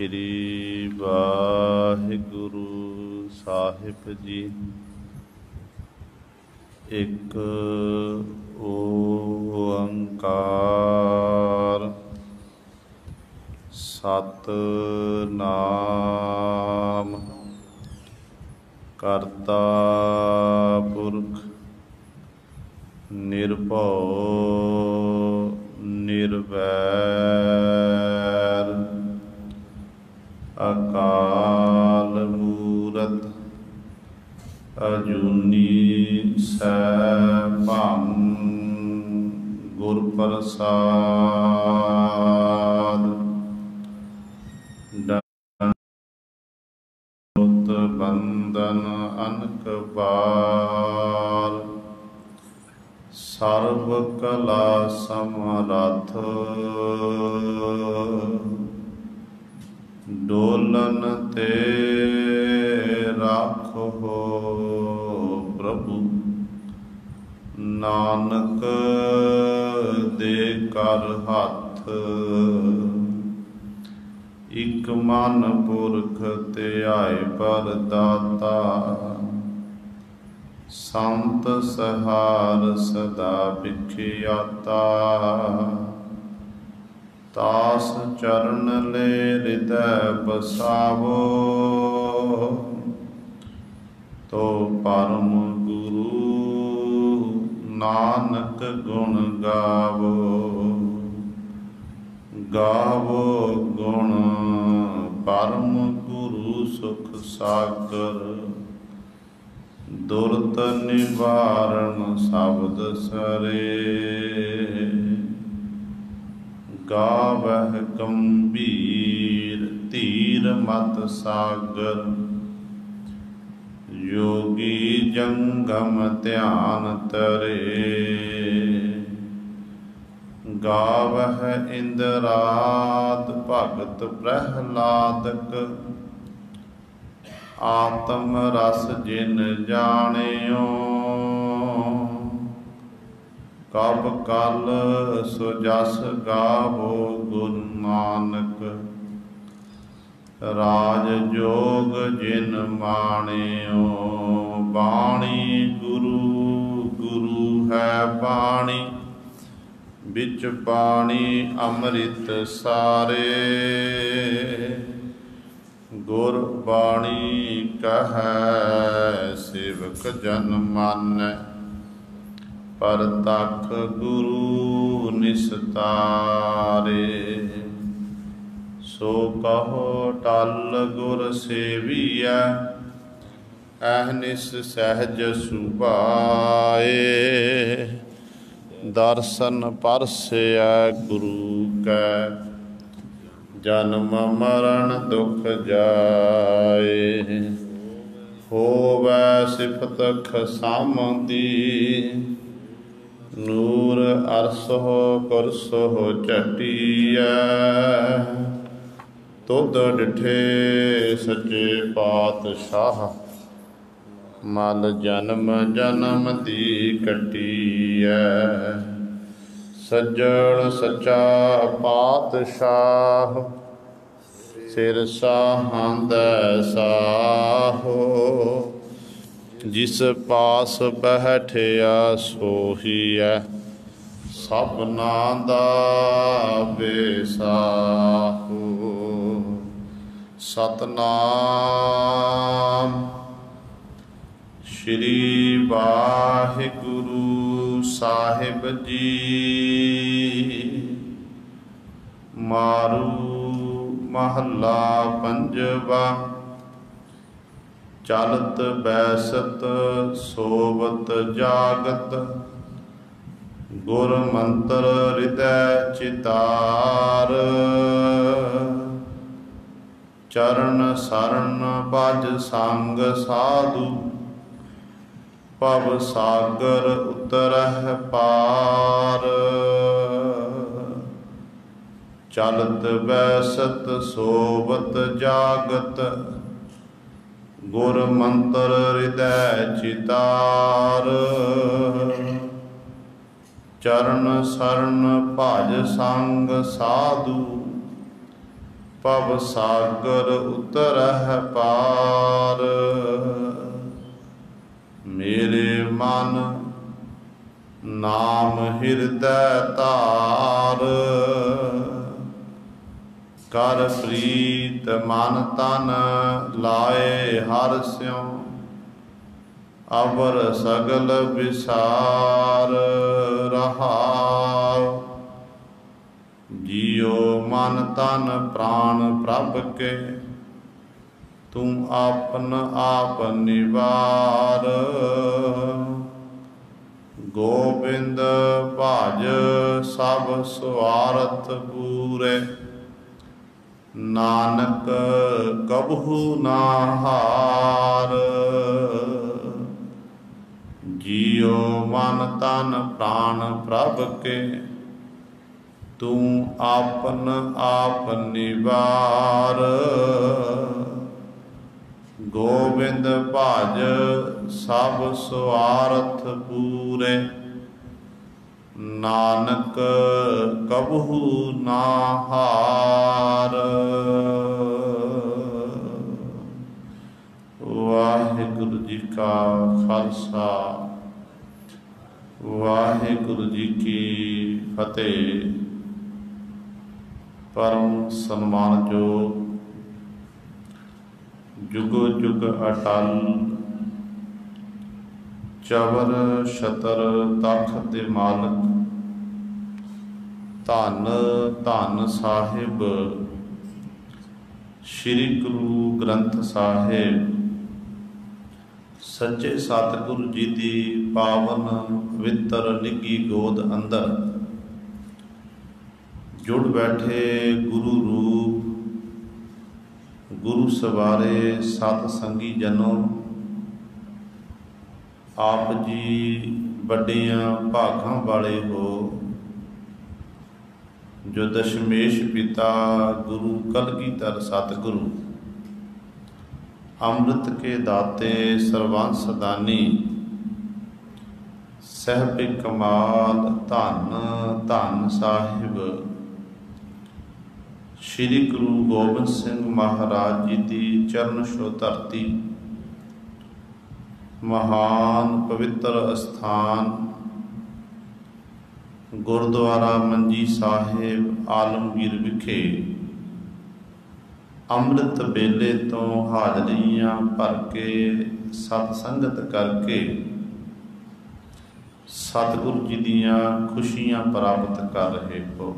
श्री वाहिगुरु साहिब जी। एक ओंकार सतनाम करता पुरख निर्भव निर्वैर अकाल मूरत अजूनी सैभं गुर प्रसाद। डंडोत बंदन अनक बार सर्व कला समरथ डोलन ते राखो प्रभु नानक दे कर हथ। इक मन पुरख ध्याए पर दाता संत सहार सदा विख्याता। तास चरण ले हृदय बसावो तो परम गुरु नानक गुण गावो। गावो गुण परम गुरु सुख सागर दुरत निवारण शब्द सरे। गावह गंभीर तीर मत सागर योगी जंगम ध्यान तरे। गावह इंद्राद भगत प्रहलादक आत्म रस जिन जानियो। कब कल सुजस गावो गुरु नानक राज जोग जिन माणियो। बाणी गुरु गुरु है बाणी बिच बाणी अमृत सारे। गुर बाणी कहै सेवक जन मानै परतख गुरु निस्तारे। सो कहो टल गुर सेविया अहनिस सहज सुभाए। दर्शन परसया गुरु कै जन्म मरण दुख जाए। होवै सिफत खसामदी नूर अरसो कुरसो चटिया। तुद डिठे सच्चे पातशाह मल जन्म जन्म दी कटिया। सज्जन सच्चा पातशाह सिर साहंद साहो। जिस पास बैठिया सोहिया सबना दा बेसाहो। सतनाम श्री वाहिगुरु साहिब जी। मारू महला पंजवा चलत बैसत सोवत जागत। गुर मंत्र हृदय चितार। चरण शरण भज संग साधु भव सागर उतरह पार। चलत बैसत सोवत जागत गुर मंत्र हृदय चितार। चरण शरण भज संग साधु ਭਵ ਸਾਗਰ ਉਤਰਹਿ ਪਾਰ। ਮੇਰੇ ਮਨ ਨਾਮ ਹਿਰਦੈ ਧਾਰ। ਕਰ ਪ੍ਰੀਤ ਮਨ ਤਨ ਲਾਏ ਹਰਿ ਸਿਉ। ਅਵਰ ਸਗਲ ਵਿਸਾਰ ਰਹਾਉ। ਜਿਉ ਮਨ ਤਨ ਪ੍ਰਾਣ ਪ੍ਰਭ ਕੇ। ਤੂੰ ਆਪਨ ਆਪ ਨਿਵਾਰ। ਗੋਬਿੰਦ ਭਜ ਸਭ ਸੁਆਰਥ ਪੂਰੇ। ਨਾਨਕ ਕਬਹੂ ਨਾ ਹਾਰ। ਜਿਉ ਮਨ ਤਨ ਪ੍ਰਾਣ ਪ੍ਰਭ ਕੇ। ਤੂੰ ਆਪਨ ਆਪ ਨਿਵਾਰ। ਗੋਬਿੰਦ ਭਜ ਸਭ ਸੁਆਰਥ ਪੂਰੇ। ਨਾਨਕ ਕਬਹੂ ਨਾ ਹਾਰ। ਵਾਹਿਗੁਰੂ ਜੀ ਕਾ ਖਾਲਸਾ ਵਾਹਿਗੁਰੂ ਜੀ ਕੀ ਫਤਿਹ। ਪਰਮ ਸਨਮਾਨਯੋਗ ਜੁਗੋ ਜੁਗ ਅਟਲ ਚਵਰ ਛਤਰ ਤਖਤ ਦੇ ਮਾਲਕ ਧੰਨ ਧੰਨ ਸਾਹਿਬ ਸ੍ਰੀ ਗੁਰੂ ਗ੍ਰੰਥ ਸਾਹਿਬ ਸੱਚੇ ਸਤਿਗੁਰੂ ਜੀ ਦੀ ਪਾਵਨ ਪਵਿੱਤਰ ਨਿੱਘੀ ਗੋਦ ਅੰਦਰ ਜੁੜ ਬੈਠੇ ਗੁਰੂ ਰੂਪ ਗੁਰੂ ਸਵਾਰੇ ਸਤ ਸੰਗੀ ਜਨੋ। ਆਪ ਜੀ ਵੱਡੀਆਂ ਭਾਗਾਂ ਵਾਲੇ ਹੋ ਜੋ ਦਸ਼ਮੇਸ਼ ਪਿਤਾ ਗੁਰੂ ਕਲਗੀਧਰ ਸਤਿਗੁਰੂ ਅੰਮ੍ਰਿਤ ਕੇ ਦਾਤੇ ਸਰਬੰਸ ਦਾਨੀ ਸਹਿਬ ਕਮਾਲ ਧੰਨ ਧੰਨ ਸਾਹਿਬ ਸ਼੍ਰੀ ਗੁਰੂ ਗੋਬਿੰਦ ਸਿੰਘ ਮਹਾਰਾਜ ਜੀ ਦੀ ਚਰਨ ਛੋਹ ਧਰਤੀ ਮਹਾਨ ਪਵਿੱਤਰ ਅਸਥਾਨ ਗੁਰਦੁਆਰਾ ਮੰਜੀ ਸਾਹਿਬ ਆਲਮਗੀਰ ਵਿਖੇ ਅੰਮ੍ਰਿਤ ਵੇਲੇ ਤੋਂ ਹਾਜ਼ਰੀਆਂ ਭਰ ਕੇ ਸਤ ਸੰਗਤ ਕਰਕੇ ਸਤਿਗੁਰੂ ਜੀ ਦੀਆਂ ਖੁਸ਼ੀਆਂ ਪ੍ਰਾਪਤ ਕਰ ਰਹੇ ਹੋ।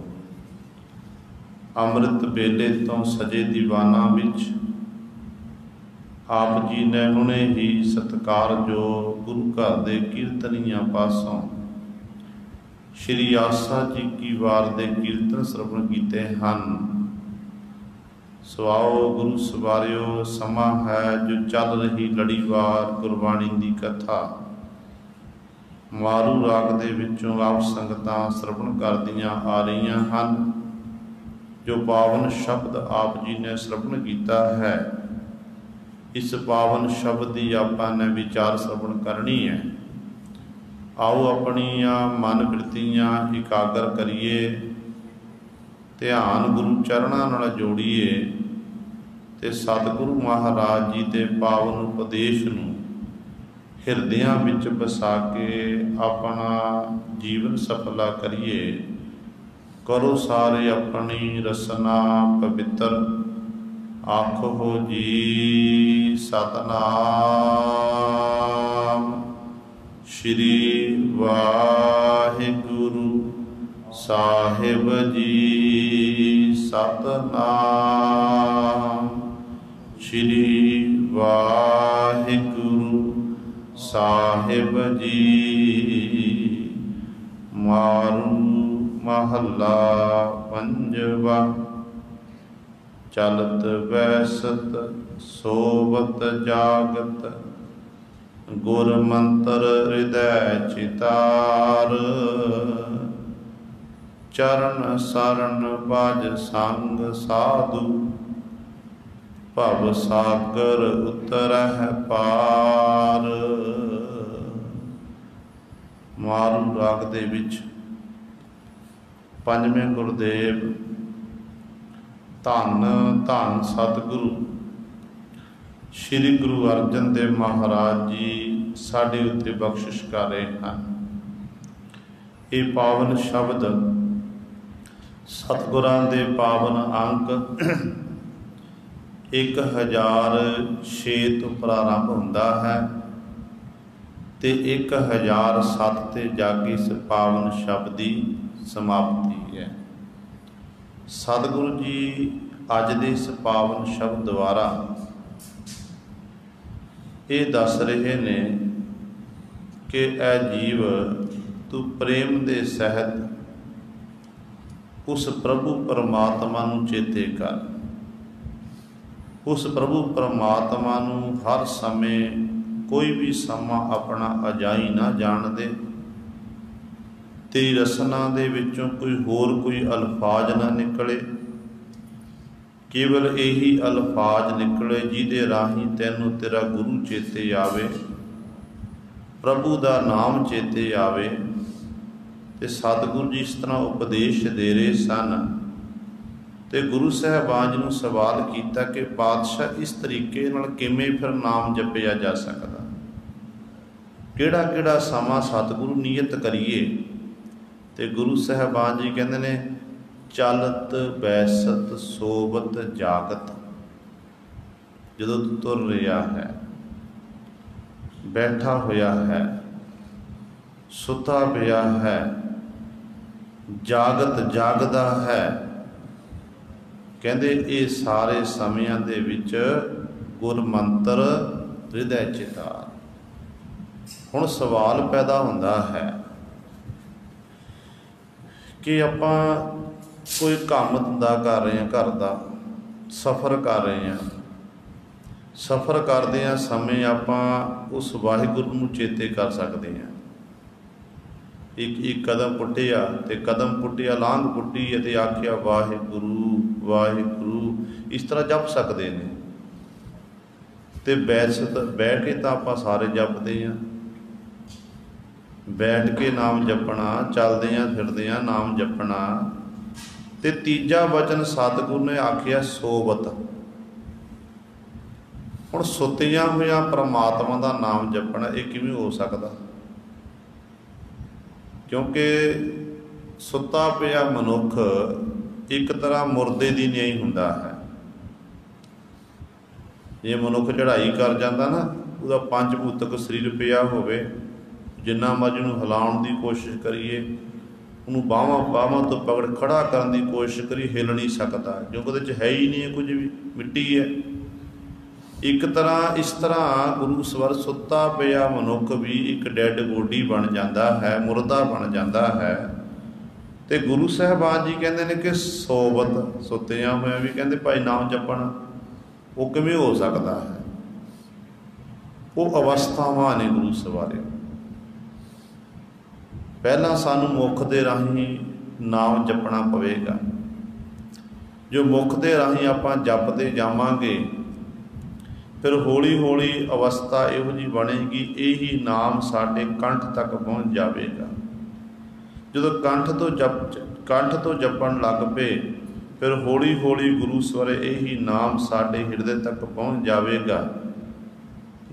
ਅੰਮ੍ਰਿਤ ਵੇਲੇ ਤੋਂ ਸਜੇ ਦੀਵਾਨਾਂ ਵਿੱਚ ਆਪ ਜੀ ਨੇ ਹੁਣੇ ਹੀ ਸਤਿਕਾਰਯੋਗ ਗੁਰੂ ਘਰ ਦੇ ਕੀਰਤਨੀਆਂ ਪਾਸੋਂ ਸ਼੍ਰੀ ਆਸਾ ਜੀ ਕੀ ਵਾਰ ਦੇ ਕੀਰਤਨ ਸਰਵਣ ਕੀਤੇ ਹਨ। ਸੋ ਆਓ ਗੁਰੂ ਸਵਾਰਿਓ, ਸਮਾਂ ਹੈ ਜੋ ਚੱਲ ਰਹੀ ਲੜੀਵਾਰ ਗੁਰਬਾਣੀ ਦੀ ਕਥਾ ਮਾਰੂ ਰਾਗ ਦੇ ਵਿੱਚੋਂ ਆਪ ਸੰਗਤਾਂ ਸਰਵਣ ਕਰਦੀਆਂ ਆ ਰਹੀਆਂ ਹਨ। ਜੋ ਪਾਵਨ ਸ਼ਬਦ ਆਪ ਜੀ ਨੇ ਸਰਵਣ ਕੀਤਾ ਹੈ, ਇਸ ਪਾਵਨ ਸ਼ਬਦ ਦੀ ਆਪਾਂ ਨੇ ਵਿਚਾਰ ਸਰਵਣ ਕਰਨੀ ਹੈ। ਆਓ ਆਪਣੀਆਂ ਮਨ ਬਿਰਤੀਆਂ ਇਕਾਗਰ ਕਰੀਏ, ਧਿਆਨ ਗੁਰੂ ਚਰਨਾਂ ਨਾਲ ਜੋੜੀਏ ਤੇ ਸਤਿਗੁਰੂ ਮਹਾਰਾਜ ਜੀ ਦੇ ਪਾਵਨ ਉਪਦੇਸ਼ ਨੂੰ ਹਿਰਦਿਆਂ ਵਿੱਚ ਵਸਾ ਕੇ ਆਪਣਾ ਜੀਵਨ ਸਫਲਾ ਕਰੀਏ। ਕਰੋ ਸਾਰੇ ਆਪਣੀ ਰਸਨਾ ਪਵਿੱਤਰ, ਆਖੋ ਜੀ ਸਤਨਾਮ ਸ਼੍ਰੀ ਵਾਹਿਗੁਰੂ ਸਾਹਿਬ ਜੀ। ਸਤਨਾਮ ਸ਼੍ਰੀ ਵਾਹਿਗੁਰੂ ਸਾਹਿਬ ਜੀ। ਮਾਰੂ ਮਹੱਲਾ ਪੰਜਵਾ। ਚਲਤ ਵੈਸਤ ਸੋਵਤ ਜਾਗਤ, ਗੁਰ ਮੰਤਰ ਹਿਰਦੈ ਚਿਤਾਰ। ਚਰਨ ਸਰਨ ਭਜ ਸੰਗ ਸਾਧੂ, ਭਵ ਸਾਗਰ ਉਤਰਹਿ ਪਾਰ। ਮਾਰੂ ਰਾਗ ਦੇ ਵਿੱਚ ਪੰਜਵੇਂ ਗੁਰਦੇਵ ਧੰਨ ਧੰਨ ਸਤਿਗੁਰੂ ਸ਼੍ਰੀ ਗੁਰੂ ਅਰਜਨ ਦੇਵ ਮਹਾਰਾਜ ਜੀ ਸਾਡੇ ਉੱਤੇ ਬਖਸ਼ਿਸ਼ ਕਰ ਰਹੇ ਹਨ। ਇਹ ਪਾਵਨ ਸ਼ਬਦ ਸਤਿਗੁਰਾਂ ਦੇ ਪਾਵਨ ਅੰਕ 1006 ਤੋਂ ਪ੍ਰਾਰੰਭ ਹੁੰਦਾ ਹੈ ਤੇ 1007 ਤੇ ਜਾ ਕੇ ਇਸ ਪਾਵਨ ਸ਼ਬਦ ਦੀ ਸਮਾਪਤੀ ਹੈ। ਸਤਿਗੁਰੂ ਜੀ ਅੱਜ ਦੇ ਇਸ ਪਾਵਨ ਸ਼ਬਦ ਦੁਆਰਾ ਇਹ ਦੱਸ ਰਹੇ ਨੇ ਕਿ ਇਹ ਜੀਵ ਤੂੰ ਪ੍ਰੇਮ ਦੇ ਸਹਿਤ ਉਸ ਪ੍ਰਭੂ ਪਰਮਾਤਮਾ ਨੂੰ ਚੇਤੇ ਕਰ। ਉਸ ਪ੍ਰਭੂ ਪਰਮਾਤਮਾ ਨੂੰ ਹਰ ਸਮੇਂ ਕੋਈ ਵੀ ਸਮਾਂ ਆਪਣਾ ਅਜਾਈ ਨਾ ਜਾਣ ਦੇ। ਤੇਰੀ ਰਸਨਾ ਦੇ ਵਿੱਚੋਂ ਕੋਈ ਅਲਫਾਜ਼ ਨਾ ਨਿਕਲੇ, ਕੇਵਲ ਇਹੀ ਅਲਫਾਜ਼ ਨਿਕਲੇ ਜਿਹਦੇ ਰਾਹੀਂ ਤੈਨੂੰ ਤੇਰਾ ਗੁਰੂ ਚੇਤੇ ਆਵੇ, ਪ੍ਰਭੂ ਦਾ ਨਾਮ ਚੇਤੇ ਆਵੇ। ਤੇ ਸਤਿਗੁਰੂ ਜੀ ਇਸ ਤਰ੍ਹਾਂ ਉਪਦੇਸ਼ ਦੇ ਰਹੇ ਸਨ ਤੇ ਗੁਰੂ ਸਾਹਿਬਾਨ ਜੀ ਨੂੰ ਸਵਾਲ ਕੀਤਾ ਕਿ ਪਾਤਸ਼ਾਹ ਇਸ ਤਰੀਕੇ ਨਾਲ ਕਿਵੇਂ ਫਿਰ ਨਾਮ ਜਪਿਆ ਜਾ ਸਕਦਾ, ਕਿਹੜਾ ਕਿਹੜਾ ਸਮਾਂ ਸਤਿਗੁਰੂ ਨਿਯਤ ਕਰੀਏ। ਤੇ ਗੁਰੂ ਸਾਹਿਬਾਨ ਜੀ ਕਹਿੰਦੇ ਨੇ ਚਲਤ ਬੈਸਤ ਸੋਬਤ ਜਾਗਤ। ਜਦੋਂ ਤੂੰ ਤੁਰ ਰਿਹਾ ਹੈ, ਬੈਠਾ ਹੋਇਆ ਹੈ, ਸੁੱਤਾ ਪਿਆ ਹੈ, ਜਾਗਦਾ ਹੈ, ਕਹਿੰਦੇ ਇਹ ਸਾਰੇ ਸਮਿਆਂ ਦੇ ਵਿੱਚ ਗੁਰ ਮੰਤਰ ਹਿਰਦੈ ਚਿਤਾਰ। ਹੁਣ ਸਵਾਲ ਪੈਦਾ ਹੁੰਦਾ ਹੈ ਕਿ ਆਪਾਂ ਕੋਈ ਕੰਮ ਧੰਦਾ ਕਰ ਰਹੇ ਹਾਂ, ਘਰ ਦਾ ਸਫ਼ਰ ਕਰ ਰਹੇ ਹਾਂ, ਸਫ਼ਰ ਕਰਦੇ ਹਾਂ ਸਮੇਂ ਆਪਾਂ ਉਸ ਵਾਹਿਗੁਰੂ ਨੂੰ ਚੇਤੇ ਕਰ ਸਕਦੇ ਹਾਂ। ਇੱਕ ਕਦਮ ਪੁੱਟਿਆ ਤੇ ਕਦਮ ਪੁੱਟਿਆ ਲਾਂਘ ਪੁੱਟੀ ਅਤੇ ਆਖਿਆ ਵਾਹਿਗੁਰੂ ਵਾਹਿਗੁਰੂ, ਇਸ ਤਰ੍ਹਾਂ ਜਪ ਸਕਦੇ ਨੇ। ਤੇ ਬੈਠ ਕੇ ਤਾਂ ਆਪਾਂ ਸਾਰੇ ਜਪਦੇ ਹਾਂ, ਬੈਠ ਕੇ ਨਾਮ ਜਪਣਾ, ਚੱਲਦੇ ਹਾਂ ਫਿਰਦੇ ਹਾਂ ਨਾਮ ਜਪਣਾ। ਤੇ ਤੀਜਾ ਵਚਨ ਸਤਿਗੁਰੂ ਨੇ ਆਖਿਆ ਸੋਬਤ। ਹੁਣ ਸੁੱਤਿਆਂ ਹੋਇਆਂ ਪਰਮਾਤਮਾ ਦਾ ਨਾਮ ਜਪਣਾ ਇਹ ਕਿਵੇਂ ਹੋ ਸਕਦਾ? ਕਿਉਂਕਿ ਸੁੱਤਾ ਪਿਆ ਮਨੁੱਖ ਇੱਕ ਤਰ੍ਹਾਂ ਮੁਰਦੇ ਦੀ ਨਿਆਈ ਹੁੰਦਾ ਹੈ। ਜੇ ਮਨੁੱਖ ਚੜ੍ਹਾਈ ਕਰ ਜਾਂਦਾ ਨਾ, ਉਹਦਾ ਪੰਜ ਭੂਤਕ ਸਰੀਰ ਪਿਆ ਹੋਵੇ, ਜਿੰਨਾ ਮਰਜ਼ੀ ਨੂੰ ਹਿਲਾਉਣ ਦੀ ਕੋਸ਼ਿਸ਼ ਕਰੀਏ, ਉਹਨੂੰ ਬਾਹਾਂ ਤੋਂ ਪਕੜ ਖੜਾ ਕਰਨ ਦੀ ਕੋਸ਼ਿਸ਼ ਕਰੀ, ਹਿਲ ਨਹੀਂ ਸਕਦਾ ਕਿਉਂਕਿ ਉਹਦੇ 'ਚ ਹੈ ਹੀ ਨਹੀਂ ਕੁਝ ਵੀ, ਮਿੱਟੀ ਹੈ। ਇੱਕ ਤਰ੍ਹਾਂ ਇਸ ਤਰ੍ਹਾਂ ਗੁਰੂ ਸਵਰ ਸੁੱਤਾ ਪਿਆ ਮਨੁੱਖ ਵੀ ਇੱਕ ਡੈਡ ਬੋਡੀ ਬਣ ਜਾਂਦਾ ਹੈ, ਮੁਰਦਾ ਬਣ ਜਾਂਦਾ ਹੈ। ਤੇ ਗੁਰੂ ਸਾਹਿਬਾਨ ਜੀ ਕਹਿੰਦੇ ਨੇ ਕਿ ਸੋਬਤ, ਸੁੱਤਿਆਂ ਹੋਇਆ ਵੀ ਕਹਿੰਦੇ ਭਾਈ ਨਾਮ ਜਪਣ, ਉਹ ਕਿਵੇਂ ਹੋ ਸਕਦਾ ਹੈ? ਉਹ ਅਵਸਥਾਵਾਂ ਨੇ ਗੁਰੂ ਸਵਾਰੇ। ਪਹਿਲਾਂ ਸਾਨੂੰ ਮੁੱਖ ਦੇ ਰਾਹੀਂ ਨਾਮ ਜਪਣਾ ਪਵੇਗਾ। ਜੋ ਮੁੱਖ ਦੇ ਰਾਹੀਂ ਆਪਾਂ ਜਪਦੇ ਜਾਵਾਂਗੇ, ਫਿਰ ਹੌਲੀ ਹੌਲੀ ਅਵਸਥਾ ਇਹੋ ਜਿਹੀ ਬਣੇਗੀ, ਇਹੀ ਨਾਮ ਸਾਡੇ ਕੰਠ ਤੱਕ ਪਹੁੰਚ ਜਾਵੇਗਾ। ਜਦੋਂ ਕੰਠ ਤੋਂ ਜਪਣ ਲੱਗ ਪਏ, ਫਿਰ ਹੌਲੀ ਹੌਲੀ ਗੁਰੂ ਸਵਰੇ ਇਹੀ ਨਾਮ ਸਾਡੇ ਹਿਰਦੇ ਤੱਕ ਪਹੁੰਚ ਜਾਵੇਗਾ।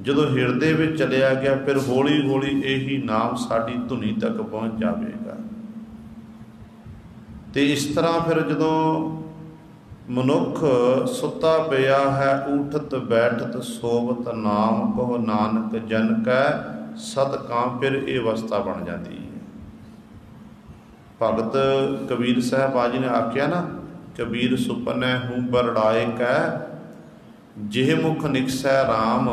ਜਦੋਂ ਹਿਰਦੇ ਵਿੱਚ ਚਲਿਆ ਗਿਆ, ਫਿਰ ਹੌਲੀ ਹੌਲੀ ਇਹੀ ਨਾਮ ਸਾਡੀ ਧੁਨੀ ਤੱਕ ਪਹੁੰਚ ਜਾਵੇਗਾ। ਤੇ ਇਸ ਤਰ੍ਹਾਂ ਫਿਰ ਜਦੋਂ ਮਨੁੱਖ ਸੁੱਤਾ ਪਿਆ ਹੈ, ਊਠਤ ਬੈਠਤ ਸੋਵਤ ਨਾਮ ਕਹੋ ਨਾਨਕ ਜਨ ਕੈ ਸਦਕਾਂ, ਫਿਰ ਇਹ ਅਵਸਥਾ ਬਣ ਜਾਂਦੀ ਹੈ। ਭਗਤ ਕਬੀਰ ਸਾਹਿਬ ਜੀ ਨੇ ਆਖਿਆ ਨਾ, ਕਬੀਰ ਸੁਪਨੈ ਹੂੰ ਬਰੜਾਏ ਕੈ, ਜਿਹ ਮੁਖ ਨਿਕਸੈ ਰਾਮ,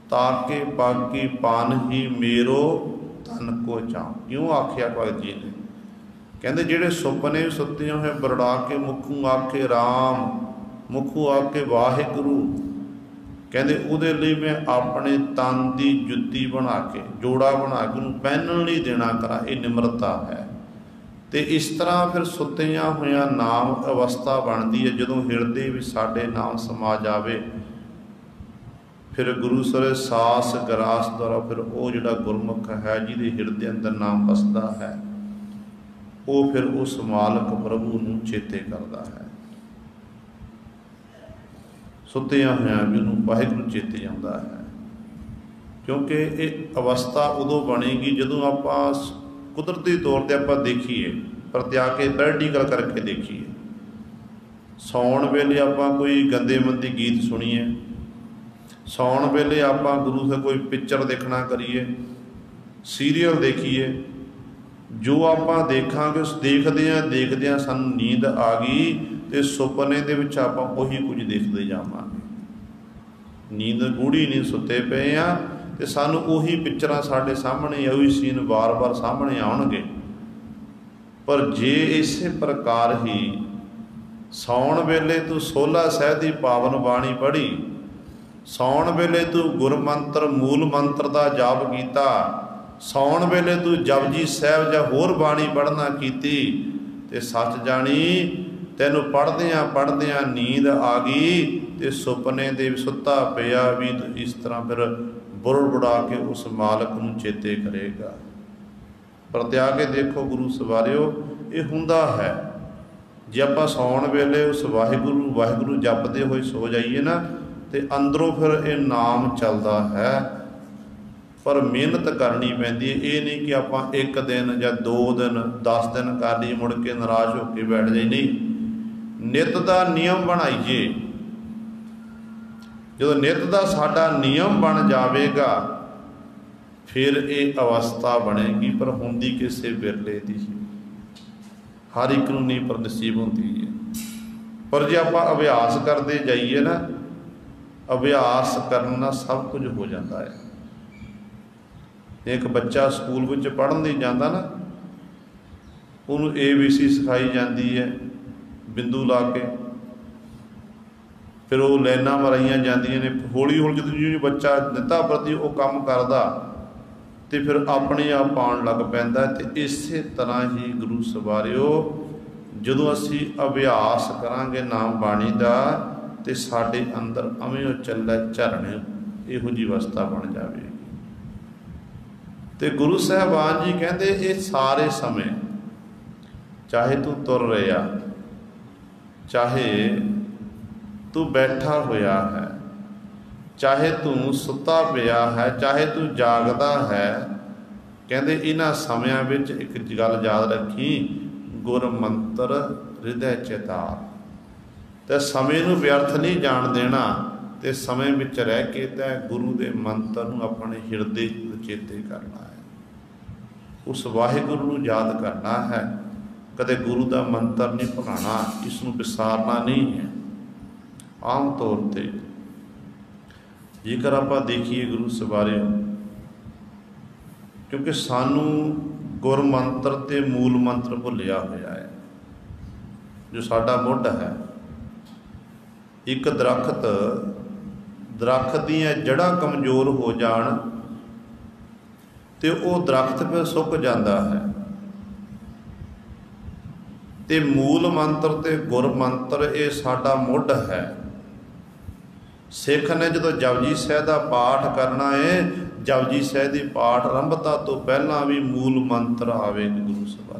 ਤਾਕੇ ਪਾਕੀ ਪਾਨ ਹੀ ਮੇਰੋ ਧਨ ਕੋ ਚਾਉ। ਕਿਉਂ ਆਖਿਆ ਭਗਤ ਜੀ ਨੇ? ਕਹਿੰਦੇ ਜਿਹੜੇ ਸੁਪਨੇ ਸੁੱਤੇ ਹੋਏ ਬਰੜਾ ਕੇ ਮੁਖੂ ਆਖੇ ਰਾਮ, ਮੁਖੂ ਆਖੇ ਵਾਹਿਗੁਰੂ, ਕਹਿੰਦੇ ਉਹਦੇ ਲਈ ਮੈਂ ਆਪਣੇ ਤਨ ਦੀ ਜੁੱਤੀ ਬਣਾ ਕੇ, ਜੋੜਾ ਬਣਾ ਕੇ ਉਹਨੂੰ ਪਹਿਨਣ ਨਹੀਂ ਦੇਣਾ ਕਰਾਂ, ਇਹ ਨਿਮਰਤਾ ਹੈ। ਤੇ ਇਸ ਤਰ੍ਹਾਂ ਫਿਰ ਸੁੱਤਿਆਂ ਹੋਇਆਂ ਨਾਮ ਅਵਸਥਾ ਬਣਦੀ ਹੈ। ਜਦੋਂ ਹਿਰਦੇ ਵਿੱਚ ਸਾਡੇ ਨਾਮ ਸਮਾ ਜਾਵੇ, ਫਿਰ ਗੁਰੂ ਸਰੇ ਸਾਸ ਗਰਾਸ ਦੁਆਰਾ ਫਿਰ ਉਹ ਜਿਹੜਾ ਗੁਰਮੁਖ ਹੈ, ਜਿਹਦੇ ਹਿਰਦੇ ਅੰਦਰ ਨਾਮ ਵਸਦਾ ਹੈ, ਉਹ ਫਿਰ ਉਸ ਮਾਲਕ ਪ੍ਰਭੂ ਨੂੰ ਚੇਤੇ ਕਰਦਾ ਹੈ। ਸੁੱਤਿਆਂ ਹੋਇਆਂ ਵੀ ਉਹਨੂੰ ਵਾਹਿਗੁਰੂ ਚੇਤੇ ਆਉਂਦਾ ਹੈ। ਕਿਉਂਕਿ ਇਹ ਅਵਸਥਾ ਉਦੋਂ ਬਣੇਗੀ ਜਦੋਂ ਆਪਾਂ ਕੁਦਰਤੀ ਤੌਰ 'ਤੇ ਆਪਾਂ ਦੇਖੀਏ, ਪਰਤਿਆ ਕੇ ਪ੍ਰੈਕਟੀਕਲ ਕਰਕੇ ਦੇਖੀਏ। ਸੌਣ ਵੇਲੇ ਆਪਾਂ ਕੋਈ ਗੰਦੇ ਮੰਦੇ ਗੀਤ ਸੁਣੀਏ, ਸੌਣ ਵੇਲੇ ਆਪਾਂ ਗੁਰੂ ਸੇ ਕੋਈ ਪਿਕਚਰ ਦੇਖਣਾ ਕਰੀਏ, ਸੀਰੀਅਲ ਦੇਖੀਏ, ਜੋ ਆਪਾਂ ਦੇਖਾਂਗੇ ਉਸ ਦੇਖਦਿਆਂ ਸਾਨੂੰ ਨੀਂਦ ਆ ਗਈ ਅਤੇ ਸੁਪਨੇ ਦੇ ਵਿੱਚ ਆਪਾਂ ਉਹੀ ਕੁਝ ਦੇਖਦੇ ਜਾਵਾਂਗੇ। ਨੀਂਦ ਗੂੜੀ ਨੀਂਦ ਸੁੱਤੇ ਪਏ ਆ ਅਤੇ ਸਾਨੂੰ ਉਹੀ ਪਿਕਚਰਾਂ ਸਾਡੇ ਸਾਹਮਣੇ, ਉਹੀ ਸੀਨ ਵਾਰ-ਵਾਰ ਸਾਹਮਣੇ ਆਉਣਗੇ। ਪਰ ਜੇ ਇਸੇ ਪ੍ਰਕਾਰ ਹੀ ਸੌਣ ਵੇਲੇ ਤੂੰ ਸੋਲਾ ਸਾਹਿਬ ਦੀ ਪਾਵਨ ਬਾਣੀ ਪੜ੍ਹੀ, ਸੌਣ ਵੇਲੇ ਤੂੰ ਗੁਰਮੰਤਰ ਮੂਲ ਮੰਤਰ ਦਾ ਜਾਪ ਕੀਤਾ, ਸੌਣ ਵੇਲੇ ਤੂੰ ਜਪਜੀ ਸਾਹਿਬ ਜਾਂ ਹੋਰ ਬਾਣੀ ਪੜ੍ਹਨਾ ਕੀਤੀ, ਤੇ ਸੱਚ ਜਾਣੀ ਤੈਨੂੰ ਪੜ੍ਹਦਿਆਂ ਨੀਂਦ ਆ ਗਈ ਤੇ ਸੁਪਨੇ ਦੇ ਸੁੱਤਾ ਪਿਆ ਵੀ ਇਸ ਤਰ੍ਹਾਂ ਫਿਰ ਬੁੜਾ ਕੇ ਉਸ ਮਾਲਕ ਨੂੰ ਚੇਤੇ ਕਰੇਗਾ। ਪਰਤਿਆ ਕੇ ਦੇਖੋ ਗੁਰੂ ਸਵਾਰਿਓ, ਇਹ ਹੁੰਦਾ ਹੈ। ਜੇ ਆਪਾਂ ਸੌਣ ਵੇਲੇ ਉਸ ਵਾਹਿਗੁਰੂ ਜਪਦੇ ਹੋਏ ਸੋ ਜਾਈਏ ਨਾ, ਤੇ ਅੰਦਰੋਂ ਫਿਰ ਇਹ ਨਾਮ ਚੱਲਦਾ ਹੈ। ਪਰ ਮਿਹਨਤ ਕਰਨੀ ਪੈਂਦੀ ਹੈ। ਇਹ ਨਹੀਂ ਕਿ ਆਪਾਂ ਇੱਕ ਦਿਨ ਜਾਂ 2 ਦਿਨ 10 ਦਿਨ ਕਰ ਲਈ ਮੁੜ ਕੇ ਨਾਰਾਜ਼ ਹੋ ਕੇ ਬੈਠ ਜਾਈ। ਨਹੀਂ, ਨਿੱਤ ਦਾ ਨਿਯਮ ਬਣਾਈਏ। ਜਦੋਂ ਨਿੱਤ ਦਾ ਸਾਡਾ ਨਿਯਮ ਬਣ ਜਾਵੇਗਾ ਫਿਰ ਇਹ ਅਵਸਥਾ ਬਣੇਗੀ। ਪਰ ਹੁੰਦੀ ਕਿਸੇ ਵਿਰਲੇ ਦੀ, ਹਰ ਇੱਕ ਨੂੰ ਨਹੀਂ ਪਰ ਨਸੀਬ ਹੁੰਦੀ ਹੈ। ਪਰ ਜੇ ਆਪਾਂ ਅਭਿਆਸ ਕਰਦੇ ਜਾਈਏ ਨਾ, ਅਭਿਆਸ ਕਰਨ ਨਾਲ ਸਭ ਕੁਝ ਹੋ ਜਾਂਦਾ ਹੈ। ਇੱਕ ਬੱਚਾ ਸਕੂਲ ਵਿੱਚ ਪੜ੍ਹਨ ਲਈ ਜਾਂਦਾ ਨਾ, ਉਹਨੂੰ ABC ਸਿਖਾਈ ਜਾਂਦੀ ਹੈ ਬਿੰਦੂ ਲਾ ਕੇ, ਫਿਰ ਉਹ ਲਾਈਨਾਂ ਮਰਾਈਆਂ ਜਾਂਦੀਆਂ ਨੇ। ਹੌਲੀ ਹੌਲੀ ਜਦੋਂ ਬੱਚਾ ਨਿੱਤਾ ਪ੍ਰਤੀ ਉਹ ਕੰਮ ਕਰਦਾ ਤੇ ਫਿਰ ਆਪਣੇ ਆਪ ਆਉਣ ਲੱਗ ਪੈਂਦਾ। ਤੇ ਇਸੇ ਤਰ੍ਹਾਂ ਹੀ ਗੁਰੂ ਸਵਾਰਿਓ, ਜਦੋਂ ਅਸੀਂ ਅਭਿਆਸ ਕਰਾਂਗੇ ਨਾਮ ਬਾਣੀ ਦਾ, ਤੇ ਸਾਡੇ ਅੰਦਰ ਅਵੇਂ ਉਹ ਚੱਲੇ ਝਰਨੇ, ਇਹੋ ਜਿਹੀ ਅਵਸਥਾ ਬਣ ਜਾਵੇਗੀ। ਤੇ ਗੁਰੂ ਸਾਹਿਬਾਨ ਜੀ ਕਹਿੰਦੇ ਇਹ ਸਾਰੇ ਸਮੇਂ, ਚਾਹੇ ਤੂੰ ਤੁਰ ਰਿਹਾ, ਚਾਹੇ ਤੂੰ ਬੈਠਾ ਹੋਇਆ ਹੈ, ਚਾਹੇ ਤੂੰ ਸੁੱਤਾ ਪਿਆ ਹੈ, ਚਾਹੇ ਤੂੰ ਜਾਗਦਾ ਹੈ, ਕਹਿੰਦੇ ਇਹਨਾਂ ਸਮਿਆਂ ਵਿੱਚ ਇੱਕ ਗੱਲ ਯਾਦ ਰੱਖੀ, ਗੁਰ ਮੰਤਰ ਹਿਰਦੈ ਚਿਤਾਰ। ਤੇ ਸਮੇਂ ਨੂੰ ਵਿਅਰਥ ਨਹੀਂ ਜਾਣ ਦੇਣਾ, ਤੇ ਸਮੇਂ ਵਿੱਚ ਰਹਿ ਕੇ ਤਾਂ ਗੁਰੂ ਦੇ ਮੰਤਰ ਨੂੰ ਆਪਣੇ ਹਿਰਦੇ ਚੇਤੇ ਕਰਨਾ ਹੈ। ਉਸ ਵਾਹਿਗੁਰੂ ਨੂੰ ਯਾਦ ਕਰਨਾ ਹੈ। ਕਦੇ ਗੁਰੂ ਦਾ ਮੰਤਰ ਨਹੀਂ ਭੁਲਾਉਣਾ, ਇਸ ਨੂੰ ਵਿਸਾਰਨਾ ਨਹੀਂ ਹੈ। ਆਮ ਤੌਰ 'ਤੇ ਜੇਕਰ ਆਪਾਂ ਦੇਖੀਏ ਗੁਰੂ ਸਵਾਰਿਓ, ਕਿਉਂਕਿ ਸਾਨੂੰ ਗੁਰ ਮੰਤਰ ਤੇ ਮੂਲ ਮੰਤਰ ਭੁੱਲਿਆ ਹੋਇਆ ਹੈ। ਜੋ ਸਾਡਾ ਮੁੱਢ ਹੈ, ਇੱਕ ਦਰਖਤ ਦੀਆਂ ਜੜ੍ਹਾਂ ਕਮਜ਼ੋਰ ਹੋ ਜਾਣ ਤੇ ਉਹ ਦਰਖਤ ਫਿਰ ਸੁੱਕ ਜਾਂਦਾ ਹੈ। ਤੇ ਮੂਲ ਮੰਤਰ ਤੇ ਗੁਰ ਮੰਤਰ ਇਹ ਸਾਡਾ ਮੁੱਢ ਹੈ। ਸਿੱਖ ਨੇ ਜਦੋਂ ਜਪਜੀ ਸਾਹਿਬ ਦਾ ਪਾਠ ਕਰਨਾ ਹੈ, ਜਪਜੀ ਸਾਹਿਬ ਦੀ ਪਾਠ ਆਰੰਭਤਾ ਤੋਂ ਪਹਿਲਾਂ ਵੀ ਮੂਲ ਮੰਤਰ ਆਵੇ ਗੁਰੂ ਸਭਾ।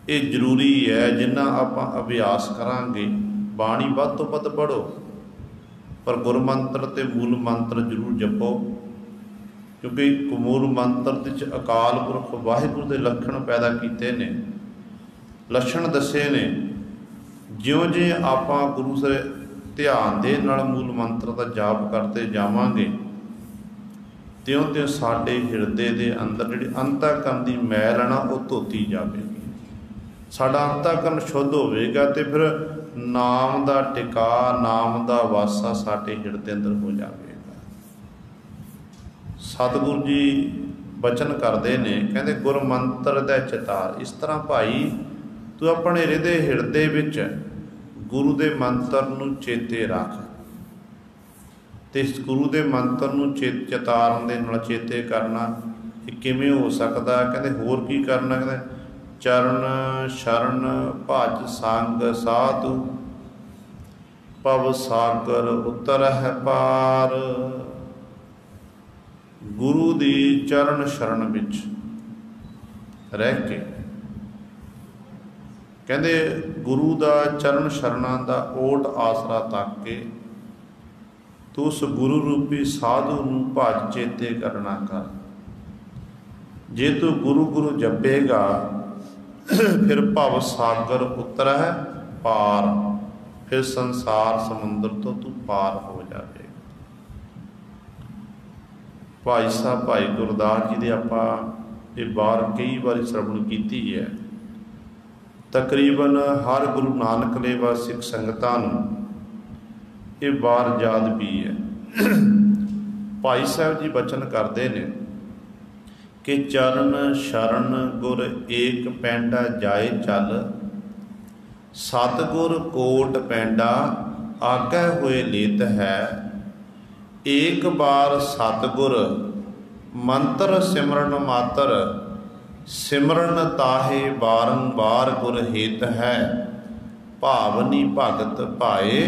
ਇਹ ਜ਼ਰੂਰੀ ਹੈ। ਜਿੰਨਾ ਆਪਾਂ ਅਭਿਆਸ ਕਰਾਂਗੇ, ਬਾਣੀ ਵੱਧ ਤੋਂ ਵੱਧ ਪੜ੍ਹੋ, ਪਰ ਗੁਰਮੰਤਰ ਤੇ ਮੂਲ ਮੰਤਰ ਜ਼ਰੂਰ ਜਪੋ। ਕਿਉਂਕਿ ਮੂਲ ਮੰਤਰ ਦੇ ਵਿੱਚ ਅਕਾਲ ਪੁਰਖ ਵਾਹਿਗੁਰੂ ਦੇ ਲੱਛਣ ਪੈਦਾ ਕੀਤੇ ਨੇ, ਲੱਛਣ ਦੱਸੇ ਨੇ। ਜਿਉਂ ਜਿਉਂ ਆਪਾਂ ਗੁਰੂ ਸੇ ਧਿਆਨ ਦੇ ਨਾਲ ਮੂਲ ਮੰਤਰ ਦਾ ਜਾਪ ਕਰਦੇ ਜਾਵਾਂਗੇ, ਤਿਉਂ ਸਾਡੇ ਹਿਰਦੇ ਦੇ ਅੰਦਰ ਜਿਹੜੀ ਅੰਤःਕਰਨ ਦੀ ਮੈਲ ਹੈ ਨਾ, ਉਹ ਧੋਤੀ ਜਾਵੇਗੀ। ਸਾਡਾ ਅੰਤःਕਰਨ ਸ਼ੁੱਧ ਹੋਵੇਗਾ ਤੇ ਫਿਰ ਨਾਮ ਦਾ ਟਿਕਾ, ਨਾਮ ਦਾ ਵਾਸਾ ਸਾਡੇ ਹਿਰਦੇ ਅੰਦਰ ਹੋ ਜਾਵੇਗਾ। ਸਤਿਗੁਰੂ ਜੀ ਬਚਨ ਕਰਦੇ ਨੇ, ਕਹਿੰਦੇ ਗੁਰ ਮੰਤਰ ਦਾ ਚਿਤਾਰ। ਇਸ ਤਰ੍ਹਾਂ ਭਾਈ ਤੂੰ ਆਪਣੇ ਹਿਰਦੇ ਵਿੱਚ ਗੁਰੂ ਦੇ ਮੰਤਰ ਨੂੰ ਚੇਤੇ ਰੱਖ। ਤੇ ਇਸ ਗੁਰੂ ਦੇ ਮੰਤਰ ਨੂੰ ਚਿਤਾਰਨ ਦੇ ਨਾਲ ਚੇਤੇ ਕਰਨਾ ਇਹ ਕਿਵੇਂ ਹੋ ਸਕਦਾ? ਕਹਿੰਦੇ ਹੋਰ ਕੀ ਕਰਨਾ? ਕਹਿੰਦੇ ਚਰਨ ਸ਼ਰਨ ਭਜ ਸੰਗ ਸਾਧੂ, ਭਵ ਸਾਗਰ ਉਤਰਹਿ ਪਾਰ। ਗੁਰੂ ਦੀ ਚਰਨ ਸ਼ਰਨ ਵਿੱਚ ਰਹਿ ਕੇ कहते गुरु का चरण शरणा का ओट आसरा तक के तो उस गुरु रूपी साधु नूं भज चेते करना कर। जे तू गुरु गुरु जपेगा फिर भव सागर उतर है पार, फिर संसार समुद्र तो तू पार हो जाएगा। भाई साहब भाई गुरदास जी दे आपां ये बार कई बार श्रवण की है। तकरीबन हर गुरु नानक लेवा सिख संगतां नूं ये बार याद भी है। भाई साहब जी बचन करते हैं कि चरण शरण गुर एक पैंडा जाए चल, सतगुर कोट पैंडा आगे हुए लेत है। एक बार सतगुर मंत्र सिमरन मातर, सिमरन ताहे बारंबार गुर हेत है। भावनी भगत भाए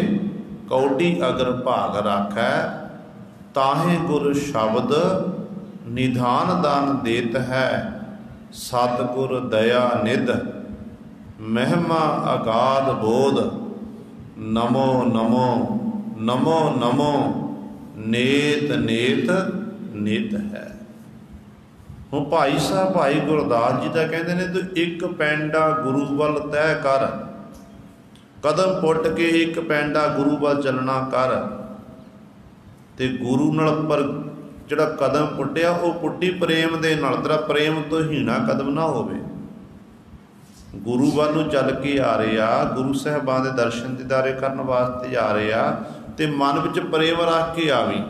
कौडी अगर भाग राखै, ताहे गुर शब्द निधान दान देत है। सतगुर दया निध महिमा अगाध बोध, नमो नमो नमो नमो नेत नेत नित है। ਹੁਣ ਭਾਈ ਸਾਹਿਬ ਭਾਈ ਗੁਰਦਾਸ ਜੀ ਦਾ ਕਹਿੰਦੇ ਨੇ ਤੂੰ ਇੱਕ ਪੈਂਡਾ ਗੁਰੂ ਵੱਲ ਤੈਅ ਕਰ, ਕਦਮ ਪੁੱਟ ਕੇ ਇੱਕ ਪੈਂਡਾ ਗੁਰੂ ਵੱਲ ਚੱਲਣਾ ਕਰ। ਤੇ ਗੁਰੂ ਨਾਲ ਪਰ ਜਿਹੜਾ ਕਦਮ ਪੁੱਟਿਆ ਉਹ ਪੁੱਟੀ ਪ੍ਰੇਮ ਦੇ ਨਾਲ, ਤੇਰਾ ਪ੍ਰੇਮ ਤੋਂ ਹੀਣਾ ਕਦਮ ਨਾ ਹੋਵੇ। ਗੁਰੂ ਵੱਲ ਨੂੰ ਚੱਲ ਕੇ ਆ ਰਹੇ ਆ, ਗੁਰੂ ਸਾਹਿਬਾਂ ਦੇ ਦਰਸ਼ਨ ਦੀਦਾਰੇ ਕਰਨ ਵਾਸਤੇ ਜਾ ਰਹੇ ਆ, ਤੇ ਮਨ ਵਿੱਚ ਪ੍ਰੇਮ ਰੱਖ ਕੇ ਆਵੀਂ।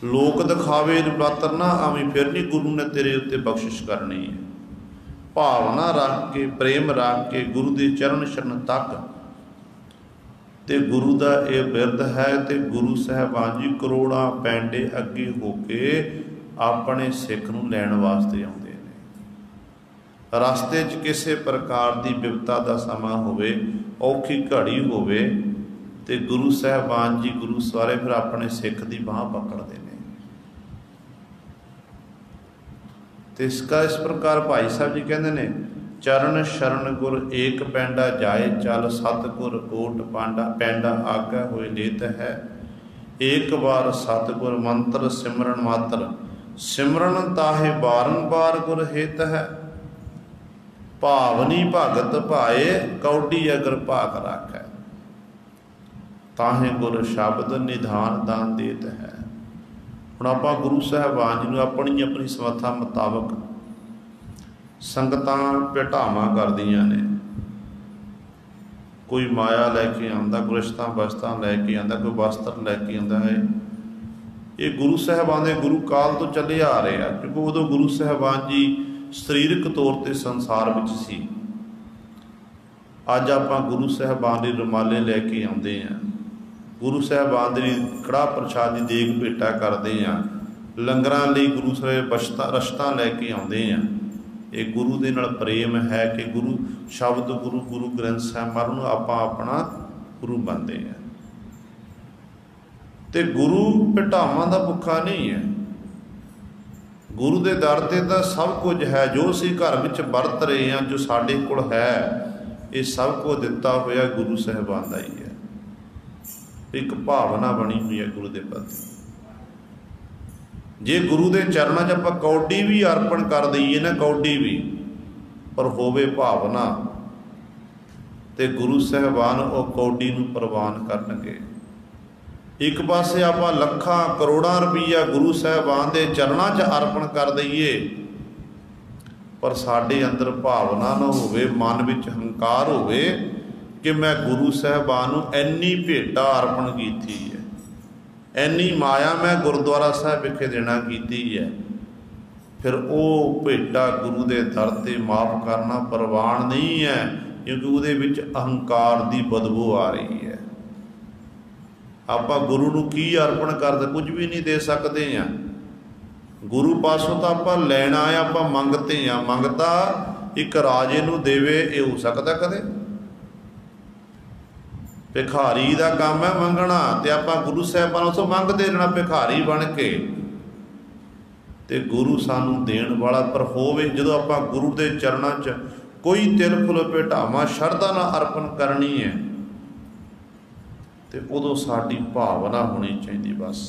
लोक दिखावे पात्र ना आवी, फिर नहीं गुरु ने तेरे उत्ते बख्शिश करनी है। भावना रख के प्रेम रख के गुरु के चरण शरण तक ते गुरु का यह बिरद है। तो गुरु साहबान जी करोड़ां पैंडे अगे होके अपने सिख नूं लैण वास्ते आउंदे ने। रस्ते च किसी प्रकार की विपता का समा होवे, औखी घड़ी होवे, ते गुरु साहबान जी गुरु सारे फिर अपने सिख की बांह पकड़ते हैं। तो इसका इस प्रकार भाई साहब जी कहते हैं चरण शरण गुर एक पैंडा जाए चल, सतगुर कोट पांडा पैंडा आगा होए लेत है। एक बार सतगुर मंत्र सिमरन मात्र, सिमरन ताहे बारंबार गुर हेत है। भावनी भगत भाए कौडी अगर भाग राखै, ताहे गुर शब्द निधान दान देत है। ਹੁਣ ਆਪਾਂ ਗੁਰੂ ਸਾਹਿਬਾਨ ਜੀ ਨੂੰ ਆਪਣੀ ਆਪਣੀ ਸਮਰੱਥਾ ਮੁਤਾਬਕ ਸੰਗਤਾਂ ਭੇਟਾਵਾਂ ਕਰਦੀਆਂ ਨੇ। ਕੋਈ ਮਾਇਆ ਲੈ ਕੇ ਆਉਂਦਾ, ਕੋਈ ਰਿਸ਼ਤਾਂ ਵਸਤਾਂ ਲੈ ਕੇ ਆਉਂਦਾ, ਕੋਈ ਵਸਤਰ ਲੈ ਕੇ ਆਉਂਦਾ ਹੈ। ਇਹ ਗੁਰੂ ਸਾਹਿਬਾਨ ਦੇ ਗੁਰੂ ਕਾਲ ਤੋਂ ਚੱਲੇ ਆ ਰਹੇ ਆ, ਕਿਉਂਕਿ ਉਦੋਂ ਗੁਰੂ ਸਾਹਿਬਾਨ ਜੀ ਸਰੀਰਕ ਤੌਰ ਤੇ ਸੰਸਾਰ ਵਿੱਚ ਸੀ। ਅੱਜ ਆਪਾਂ ਗੁਰੂ ਸਾਹਿਬਾਨ ਦੇ ਰੁਮਾਲੇ ਲੈ ਕੇ ਆਉਂਦੇ ਹਾਂ, गुरु साहबान की कड़ा प्रसाद की देग भेटा करते हैं, लंगरां लई गुरु ਸਾਹਿਬ रश्तां लैके आउंदे हैं। ये गुरु दे नाल प्रेम है कि गुरु शब्द गुरु गुरु ग्रंथ साहिब नूं आपां अपना गुरु बनते हैं। तो गुरु भेटावां दा भुखा नहीं है। गुरु के दर ते तां सब कुछ है, जो असीं घर विच वरत रहे हैं, जो साडे कोल है, ये सब कुछ दिता होया गुरु साहिबान दा ही है। एक भावना बनी हुई है गुरु के प्रति। जे गुरु के चरणों च आपां कौडी भी अर्पण कर दईए ना, कौडी भी, पर होवे भावना, तो गुरु साहबान वो कौडी नूं प्रवान करनगे। एक पासे आपां लखां करोड़ां रुपया गुरु साहबान के चरणों च अर्पण कर दईए, पर साडे अंदर भावना ना होवे, मन विच हंकार होवे कि मैं गुरु साहबान नूं इन्नी भेटा अर्पण की है, इन्नी माया मैं गुरुद्वारा साहब विखे देना की है। फिर वो भेटा गुरु के दर ते माफ़ करना प्रवान नहीं है, क्योंकि उहदे विच अहंकार की बदबू आ रही है। आपां गुरु नूं की अर्पण करदे, कुछ भी नहीं दे सकते हैं। गुरु पासों तो आपां लैणा है, आपां मंगते हैं। मंगता एक राजे नूं देवे ये हो सकता कदे? भिखारी का काम है मंगना, तो आप गुरु साहबान उसों मंगते रहना भिखारी बन के। तो गुरु सानू देण वाला पर होवे, जो आप गुरु के चरणों च कोई तिल फुल भेटावां शरधा नाल अर्पण करनी है तो उदों साडी भावना होनी चाहिए। बस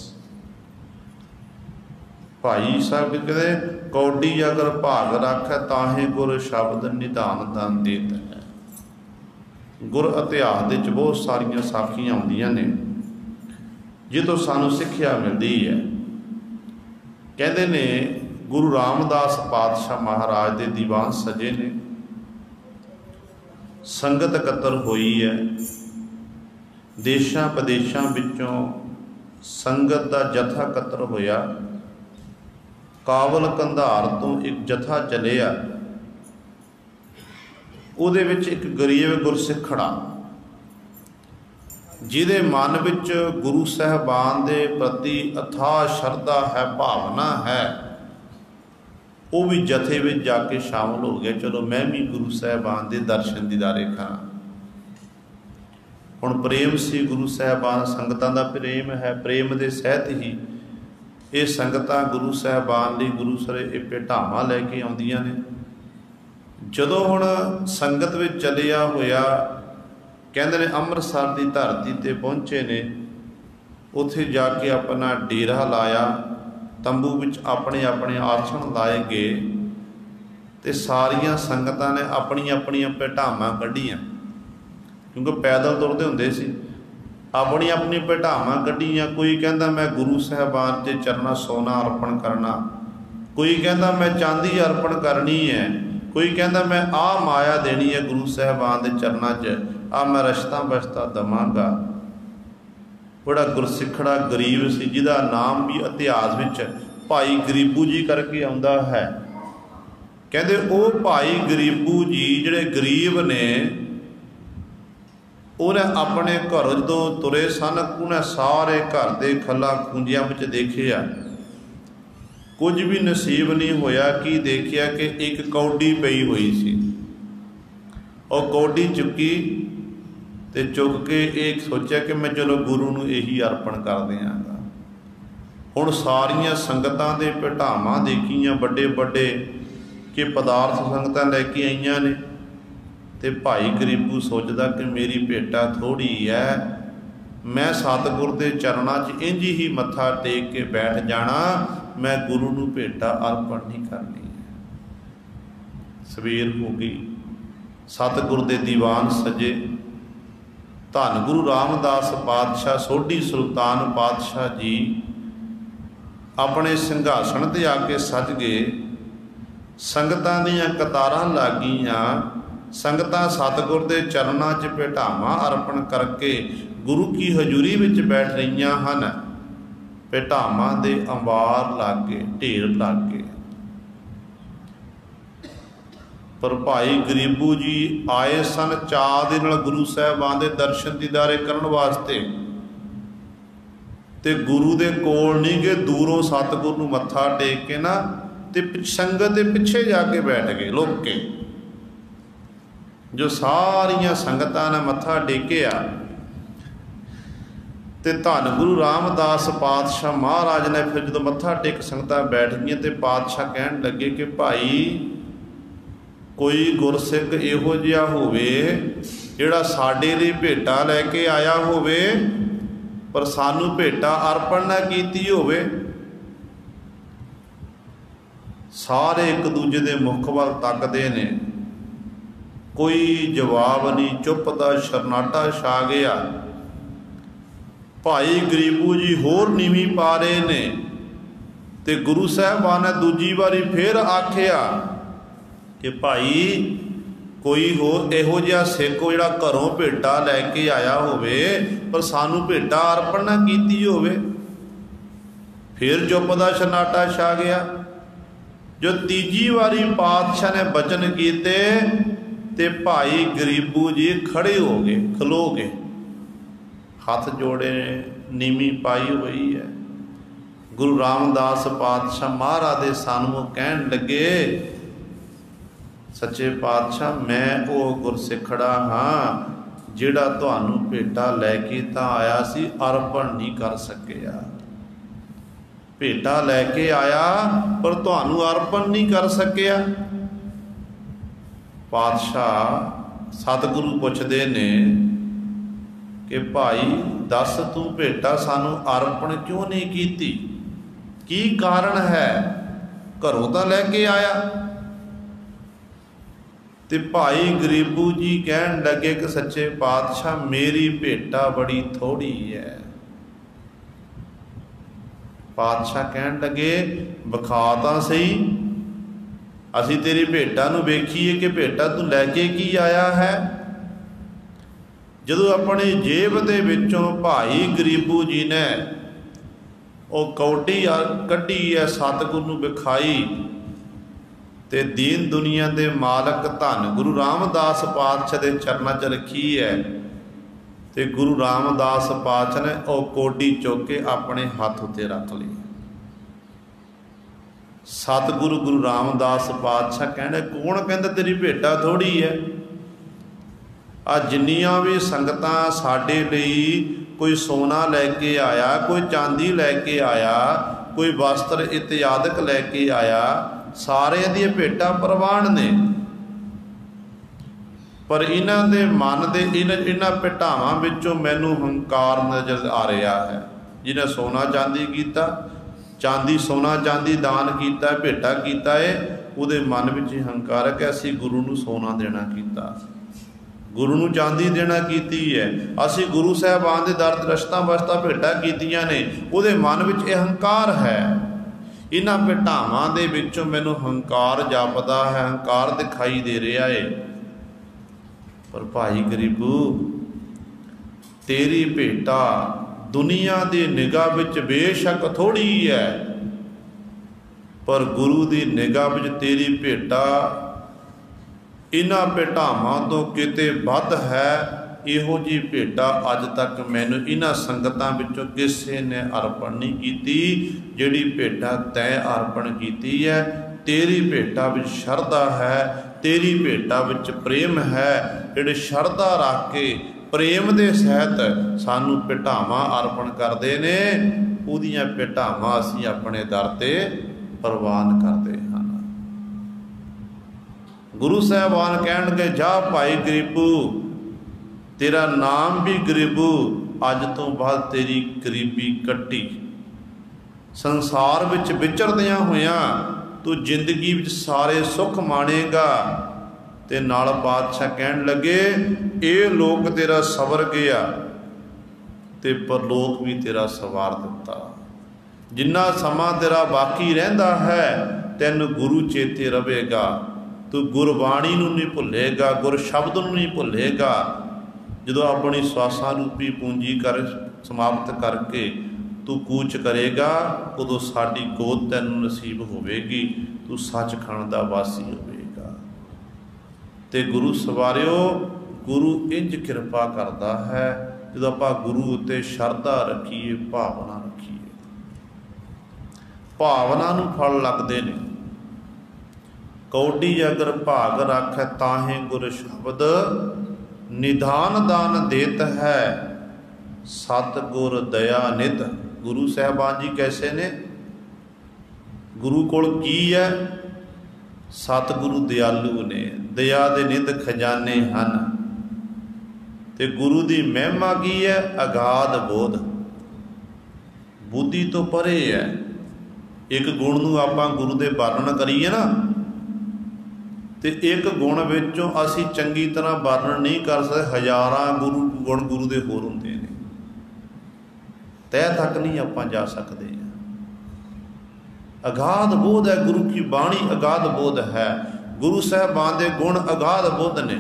भाई साहब कहते कौडी अगर भाग रखे ताहे गुर शब्द निधान दान देत है। गुर इतिहास दे बहुत सारिया साखियां आउंदियां ने जितों सानू सिक्ख्या मिलती है। कहते ने गुरु रामदास पातशाह महाराज के दीवान सजे ने, संगत इकत्तर हुई है, देशां प्रदेशां विचों संगत का जथा इकत्तर होया, काबल कंधार तो एक जथा चलिया, उहदे विच एक गरीब गुरसिखड़ा जिहदे मन विच गुरु साहबान दे प्रति अथाह शरधा है, भावना है, वो भी जथे में जाके शामिल हो गया। चलो मैं भी गुरु साहबान के दर्शन दीदारे खां। हुण प्रेम सी गुरु साहबान संगतां दा प्रेम है, प्रेम के सहत ही ये संगतां गुरु साहबान लई गुरु सरे ये भेटावां लैके आउंदियां ने। जदों हुण संगत विच चलिया होया, कहंदे ने अमृतसर की धरती ते पहुंचे ने, उत्थे जाके अपना डेरा लाया, तंबू विच अपने अपने आसन लाए गए ते सारिया संगतां ने अपनी अपनी भेटावां कढ़ियां, क्योंकि पैदल तुरदे हुंदे सी, अपनी अपनी भेटावां कढ़ियां। कोई कहंदा मैं गुरु साहबान के चरना सोना अर्पण करना, कोई कहंदा मैं चांदी अर्पण करनी है, कोई कहंदा मैं आ माया देनी है गुरु साहबान के चरना च, आ मैं रश्ता बश्ता दवांगा। बड़ा गुरसिखड़ा गरीब सी जिहदा नाम भी इतिहास विच भाई गरीबू जी करके आउंदा है। कहंदे वो भाई गरीबू जी जिहड़े गरीब ने, उन्हें अपने घर जो तुरे सन, उन्हें सारे घर के खला खूंजियां विच देखिया, कुछ भी नसीब नहीं होया कि देखिया कि एक कौडी पई हुई सी। और कौडी चुकी ते चुक के एक सोचा कि मैं चलो गुरु नूं यही अर्पण कर देंगा। हुण सारिया संगतां दे भेटावां देखियां, बड़े बड़े कि पदार्थ संगतां लैके आईयां ने, ते भाई गरीबू सोचदा कि मेरी भेटा थोड़ी है, मैं सतगुर के चरणों च इंज ही मत्था टेक के बैठ जाना, मैं गुरु नूं भेटा अर्पण नहीं करनी है। सवेर हो गई, सतगुर के दीवान सजे, धन गुरु रामदास पातशाह सोढ़ी सुल्तान पातशाह जी अपने सिंघासन ते आके सज गए। संगतां दीयां कतारां लग गईयां, संगतां सतगुर के चरणों च भेटावां अर्पण करके गुरु की हजूरी विच बैठ रहीआं हन। भेटावां दे अंबार लग गए, ढेर लग गए। पर भाई गरीबू जी आए सन चाह दे नाल गुरु साहबान दे दर्शन दीदारे करन वास्ते, ते गुरु दे कोल नहीं गए, दूरों सतगुर नूं मत्था टेक के ना ते संगत दे पिछे जाके बैठ गए लुक के। जो सारिया संगतां ने मत्था टेकिया ते धन गुरु रामदास पातशाह महाराज ने फिर जो मत्था टेक संगतां बैठ गई, तो पातशाह कहन लगे कि भाई कोई गुरसिख इहो जिहा होवे जिहड़ा साडे लई भेटा लैके आया होवे पर सानू भेटा अर्पण ना कीती होवे। सारे एक दूजे दे मुख वल तकदे ने, कोई जवाब नहीं, चुप दा शरनाटा छा गया। भाई गरीबू जी होर नीवीं पा रहे ने, ते गुरु साहबान ने दूजी बारी फिर आखिया कि भाई कोई हो इहो जिहा सिख जिहड़ा घरों भेटा लैके आया होवे पर सानू भेटा अर्पण ना कीती होवे। फिर चुप दा शरनाटा छा गया। जो तीजी बारी पातशाह ने बचन कीते ते भाई गरीबू जी खड़े हो गए, खलो गए, हाथ जोड़े, नीवी पाई हुई है। गुरु रामदास पातशाह महाराज दे सन्मुख कहन लगे, सच्चे पातशाह मैं वो गुरसिखड़ा हाँ जिहड़ा तुहानू भेटा लैके तां आया सी, अर्पण नहीं कर सकिया। भेटा लैके आया पर तुहानू अर्पण नहीं कर सकिया। पातशाह सतगुरु पुछदे ने कि भाई दस तू भेटा सानू अर्पण क्यों नहीं कीती, की कारण है, घरों तो लैके आया। ते भाई गरीबू जी कहन लगे कि सच्चे पातशाह मेरी भेटा बड़ी थोड़ी है। पातशाह कहन लगे विखा तां सही, असी तेरी भेटा नूं वेखीए कि भेटा तू लैके की आया है। जदों अपनी जेब दे विचों भाई गरीबू जी ने वो कौडी कढ़ी है सतगुरु नूं विखाई ते दीन दुनिया दे मालक धन गुरु रामदास पातशाह दे चरनां च रखी है। ते गुरु रामदास पातशाह ने वो कौडी चुक के अपने हथ उत्ते रख ली। सतगुरु गुरु रामदास पातशाह कहने कौन कहंदा तेरी भेटा थोड़ी है। आ जिन्नियां भी संगतां साडे लई कोई सोना लैके आया, कोई चांदी लैके आया, कोई वस्त्र इत्यादक लैके आया, सारे दी भेटा प्रवान ने। पर इन्हां दे मन दे इन्हां भेटावां विचों मैनूं हंकार नज़र आ रहा है। जिन्हें सोना चांदी कीता, चांदी सोना चांदी दान किया, भेटा किया है, उहदे मन विच हंकार है कि असीं गुरु नूं सोना देना कीता, गुरु नूं चांदी देना कीती है, असीं गुरु साहिबान दे दर रश्तां वस्तां भेटा कीतियां ने, उहदे मन विच इह हंकार है। इन्हां भेटावां दे विचों मैनूं हंकार जापदा है, हंकार दिखाई दे रहा है। पर भाई गरीबू तेरी भेटा दुनिया की निगाह विच बेशक थोड़ी है, पर गुरु की निगाह विच तेरी भेटा इन्हां भेटावां तो किते वध है। इहो जी भेटा अज तक मैनूं इन्हां संगतां विचों किसी ने अर्पण नहीं कीती, जिहड़ी भेटा तैं अर्पण कीती है। तेरी भेटा विच शरधा है, तेरी भेटा विच प्रेम है। जिहड़े शरधा रख के प्रेम दे सहित सानू भेटावां अर्पण करते ने, उहदियां भेटावां असीं अपने दर ते प्रवान करते हैं। गुरु साहिबान कहणगे जा भाई गरीबू तेरा नाम भी गरीबू, अज तो बाद तेरी गरीबी कट्टी। संसार विच विचरदियां होइयां तू जिंदगी विच सारे सुख माणेगा। ते नाल पातशाह कहन लगे ये लोक तेरा सवर गया ते परलोक भी तेरा सवार दिता। जिन्ना समा तेरा बाकी रहिंदा है तैनूं गुरु चेते रहेगा, तू गुरबाणी नूं नहीं भुलेगा, गुर शब्द नूं नहीं भुलेगा। जदों अपनी स्वासां रूपी पूंजी कर समाप्त करके तू कूच करेगा, उदों साडी गोद तैनूं नसीब होवेगी, तू सचखंड दा वासी होवेगा। ते गुरु सवारियो गुरु इंज किरपा करता है जो आपां गुरु उत्ते शरधा रखीए, भावना रखीए, भावना नूं फल लगदे ने। कौडी अगर भाग रख ताहे गुर शब्द निधान दान देत है, सतगुर दया नित। गुरु साहिबान जी कैसे ने, गुरु कोल की है, सतगुरु दयालु ने, दया दे नित खजाने हन। ते गुरु की महिमा की है, अगाध बोध, बुद्धि तो परे है। एक गुण नूं आपां गुरु दे वर्णन करीए ना, ते एक गुण विचों असीं चंगी तरह वर्णन नहीं कर सकते, हज़ारां गुण गुरु दे होर हुंदे ने, तैह तक नहीं आपां जा सकते। अगाध बोध है, गुरु की बाणी अगाध बोध है, गुरु साहिबान दे गुण अगाध बोध ने,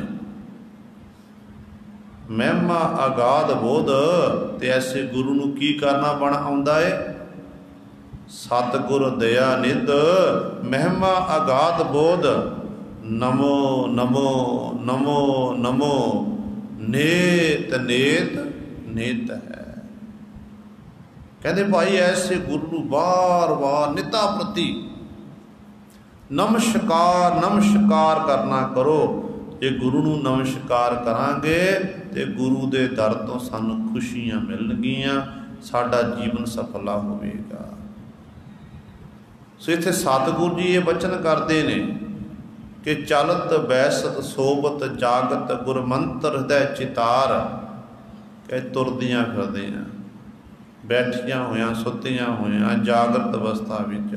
महिमा अगाध बोध। ते ऐसे गुरु नूं की करना बण आउंदा है, सतगुर दया निध महिमा अगाध बोध। नमो नमो नमो नमो नेत नेत नेत है। कहते भाई ऐसे गुरु बार बार निता प्रति नमस्कार नमस्कार करना करो। जे गुरु नूं नमस्कार करांगे तो गुरु दे दर तो सानू खुशियां मिलणगियां, साडा जीवन सफला होवेगा। सो इत्थे सतगुरु जी ये बचन करते ने कि चलत बैसत सोबत जागत गुरमंत्र हृदय चितार, कह तुरदियाँ फिरदियाँ, बैठियां होया, सुत्तियां होया, जागृत अवस्था विच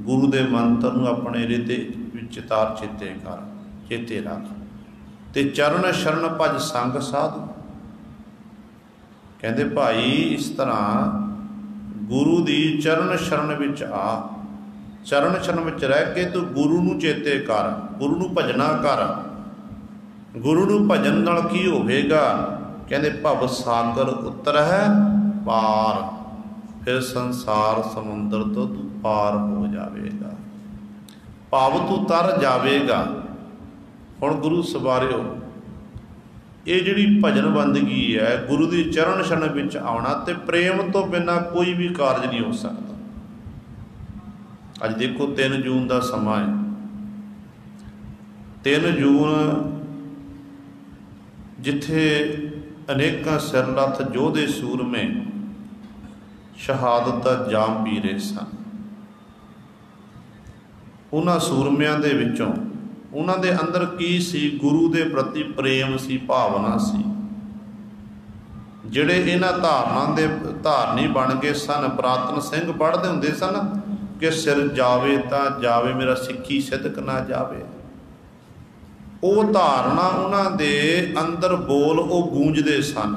गुरु दे मंत्र नूं अपने हृदय विच चितार चेते कर, चेते रख। ते चरण शरण भज संग साधु, कहते भाई इस तरह गुरु दी चरण शरण विच आ, चरण शरण विच रह के तू गुरु नूं चेते कर, गुरु नूं भजना कर। गुरु नूं भजन नाल की होवेगा, कहते भव सागर उतर है पार, फिर संसार समुंदर तो तू पार हो जाएगा, भाव तू तर जाएगा। हुण गुरु सवारियो, ये जिहड़ी भजन बंदगी है, गुरु की चरण शरण विच आउणा, ते प्रेम तो बिना कोई भी कारज नहीं हो सकता। अज देखो 3 जून का समा है, 3 जून जिथे अनेकों सिरलथ योधे सूरमे शहादत का जाम पी रहे सन, उन्हां सूरमियां दे विचों उन्हां दे अंदर की सी, गुरु दे प्रति प्रेम सी, भावना सी। जिहड़े इन्हां धारना दे धारनी बन गए सन, पुरातन सिंह पढ़ते हुंदे सन कि सिर जावे तां जावे, मेरा सिक्खी सिदक ना जावे। वो धारना उन्हां दे अंदर बोल वो गूंजदे सन,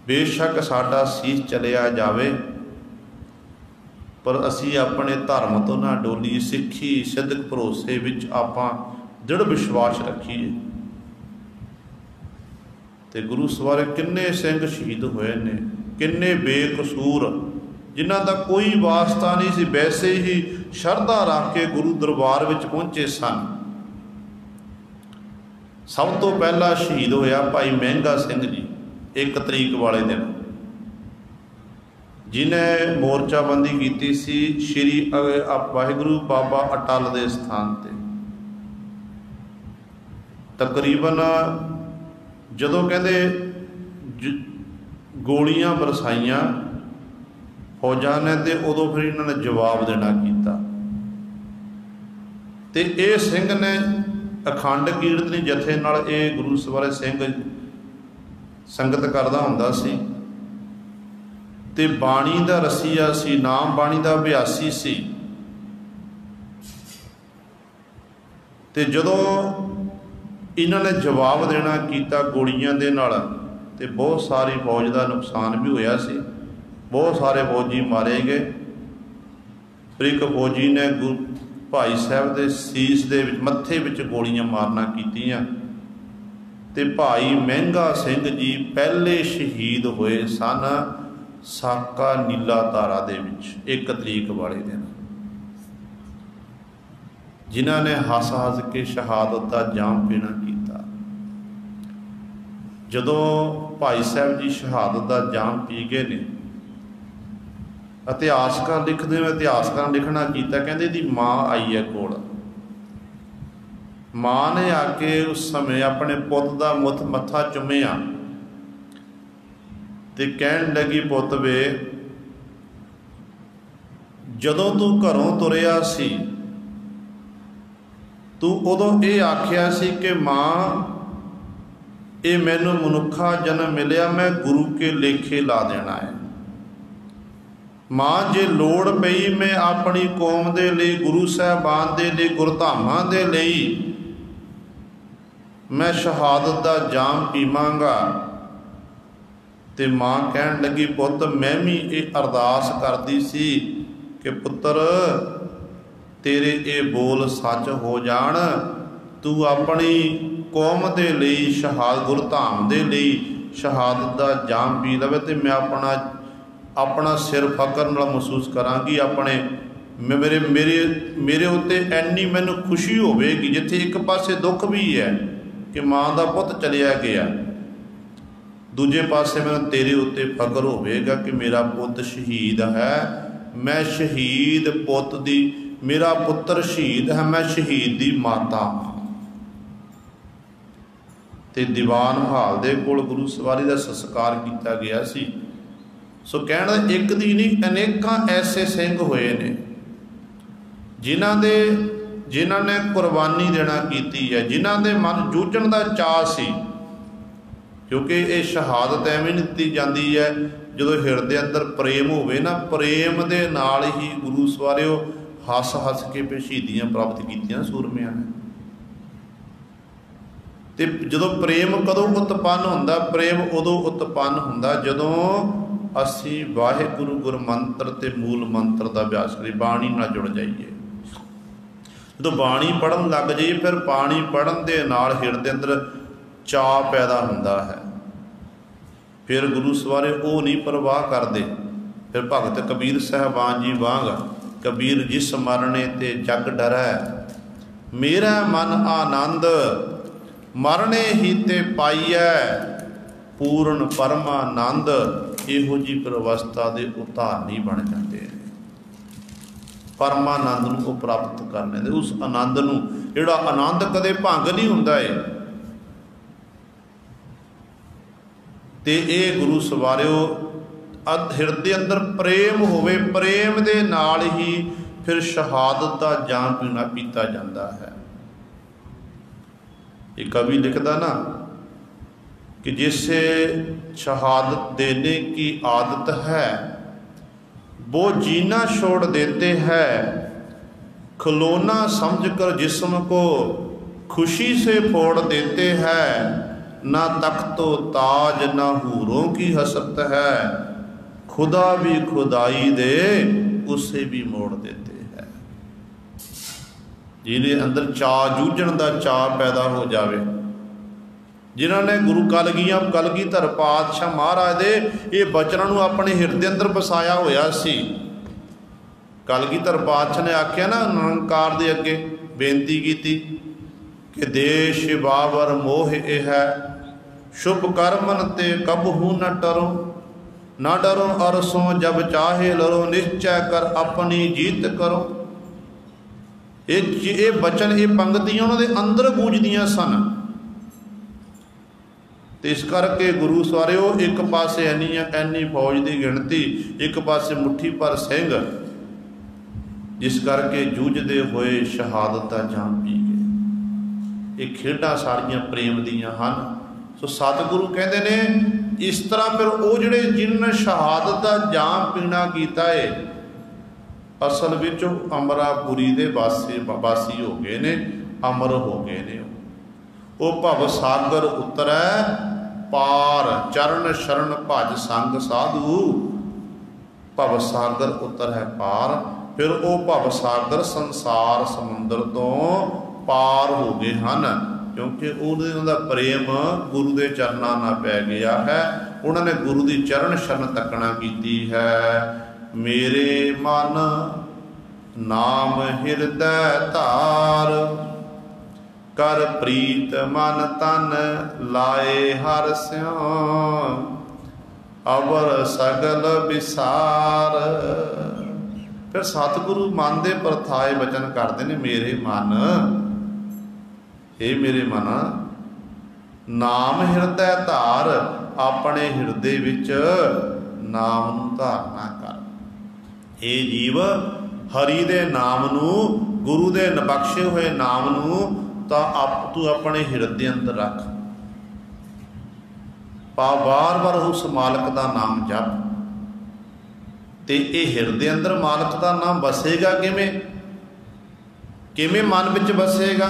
बेशक साडा सीस चलिया जावे पर असी अपने धर्म तो ना डोली, सिੱਖੀ सिदक भरोसे विच आपां दृढ़ विश्वास रखीए। ते गुरु सवारे किन्ने सिंह शहीद होए ने, किन्ने बेकसूर जिन्हां दा कोई वास्ता नहीं सी, वैसे ही शरधा रख के गुरु दरबार विच पहुंचे सन। सब तो पहला शहीद होया भाई महंगा सिंह जी, 1 तरीक वाले दिन, जिन्हें मोर्चाबंदी की सी श्री वाहिगुरु बाबा अटल के स्थान पर। तकरीबन जदों कहते गोलियां बरसाइयां फौजां ने, तो उदों फिर इन्होंने जवाब देना किया। ते ये सिंह ने अखंड कीर्तनी जथे नाल ये गुरु सवारे सिंह संगत करदा हुंदा सी, ते बाणी दा रसीया सी, नाम बाणी दा अभ्यासी सी। ते जदों इन्होंने जवाब देना किया गोलियां दे नाल, ते बहुत सारी फौज का नुकसान भी होया सी, बहुत सारे फौजी मारे गए। फिर एक फौजी ने भाई साहब के सीस दे मत्थे विच गोलियां मारना कीतियां, ते भाई महंगा सिंह जी पहले शहीद होए सन साका नीला तारा दे विच 1 तरीक वाले दिन, जिन्हां ने हस हस के शहादत का जाम पीना किया। जदों भाई साहब जी शहादत का जाम पी गए ने, इतिहासकार लिखते हैं, इतिहासकार लिखना किया, कहते दी माँ आई है कोल, माँ ने आके उस समय अपने पुत का मत्था चुमिया ते कहन लगी, पुत वे जदों तू घरों तुरिया सी, तू उदों ये आखिया सी कि माँ ये मैनू मनुखा जन्म मिलिया, मैं गुरु के लेखे ला देना है। माँ जे लोड़ पई मैं अपनी कौम दे लई, गुरु साहबान दे लई, गुरधामां दे लई मैं शहादत का जाम पीवांगा। ते माँ कहन लगी, पुत मैं भी ये अरदास करती सी कि पुत्र तेरे ये बोल सच हो जान, तू अपनी कौम दे लई गुरधाम दे लई शहादत का जाम पी लवे, तो मैं अपना सिर फकर नाल महसूस करांगी, अपने मेरे मेरे मेरे उत्ते इन्नी मैनू खुशी होवेगी, जिथे एक पासे दुख भी है कि माँ का पुत चलिया गया, दूजे पासे मैनू तेरे उत्ते फकर होवेगा कि मेरा पुत शहीद है, मैं शहीद पुत दी, मेरा पुत्र शहीद है, मैं शहीद दी माता हाँ। ते दीवान हाल दे कोल गुरु सवारी का संस्कार किया गया सी। सो कहना एक दी नहीं, अनेकां ऐसे सिंह होए ने जिन्हां दे जिन्हां ने कुर्बानी देना कीती है, जिन्हां दे मन जूझण दा चाह सी, क्योंकि ये शहादत एवें नहीं दित्ती जाती है जो हिरदे अंदर प्रेम होवे ना, प्रेम दे नाल ही गुरु सवारिओ हस हस के शहीदियां प्राप्त कीतियां सूरमिਆਂ ने। ते जदों प्रेम कदों उत्पन्न हुंदा, प्रेम उदों उत्पन्न हुंदा जदों असीं वाहिगुरू गुरमंत्र ते मूल मंत्र का अभ्यास करिए, बाणी नाल जुड़ जाइए। जो बाणी पढ़न लग जाइए, फिर बाणी पढ़न दे नाल हिरदे अंदर चाह पैदा हुंदा है। फिर गुरु सवारे वो नहीं परवाह करते। फिर भगत कबीर साहबान जी वांग, कबीर जिस मरने ते जग डरै, मेरा मन आनंद मरने ही ते पाइए, पूर्ण परमानंद। इहो जी प्रवस्था दे उतारनी बन जाते हैं, परमानंद नूं वो प्राप्त कर लेंदे। उस आनंद नूं, जिहड़ा आनंद कदे भंग नहीं हुंदा है, ते ये गुरु सवारिओ हिरदे अंदर प्रेम होवे, प्रेम दे नाल ही फिर शहादत का जाम पीना पीता जाता है। ये कवि लिखदा ना कि जिसे शहादत देने की आदत है वो जीना छोड़ देते हैं, खिलौना समझकर जिस्म को खुशी से फोड़ देते हैं। ना तख्तो ताज ना हूरों की हसरत है, खुदा भी खुदाई दे उसे भी मोड़ देते हैं। जिन्हें अंदर चाह जूझण का चाह पैदा हो जाए, जिन्होंने गुरु कलगीधर पातशाह महाराज दे ये बचनों को अपने हिरदे अंदर बसाया होया सी। कलगीधर पातशाह ने आख्या ना, निरंकार दे अगे बेनती की कि देश बाबर मोह ए है, शुभ कर्मन ते कबहू न टरो, न डरो अरसों जब चाहे लरो, निश्चय कर अपनी जीत करो। ये बचन, ये पंक्तियां उन्होंने अंदर गूंजदियां सन। तो इस करके गुरु सवारिओ एक पासे एनी फौज की गिणती, एक पासे मुट्ठी पर सिंह, जिस करके जूझते हुए शहादत का जाम पी गए। ये खेडां सारियां प्रेम दियां हन। सो सतगुरु कहते ने इस तरह फिर वो जिहड़े जिन्होंने शहादत का जाम पीना कीता है, असल विच अमरापुरी दे वासी हो गए ने, अमर हो गए ने। वो भव सागर उतरै पार, चरण शरण भज संग साधु। भव सागर उतर है पार, फिर वो भव सागर संसार समुंदर तो पार हो गए हैं, क्योंकि उन्होंने प्रेम गुरु के चरणों नाल पै गया है। उन्होंने गुरु की चरण शरण तकना की है। मेरे मन नाम हृदय धार, कर प्रीत मन तन लाए हर स्यों, अवर सगल विसार। फिर सतगुरु मन दे परथाए वचन करते हैं, मेरे मन, हे मेरे मन, नाम हृदय धार, अपने हृदय विच नाम नूं धारना कर। हे जीव, हरि दे नाम नूं, गुरु दे बख्शे हुए नाम नूं तो तू अपने हृदय अंदर रख। बार बार उस मालक का नाम जप, ते ये हृदय अंदर मालक का नाम बसेगा किवें, किवें मन विच बसेगा।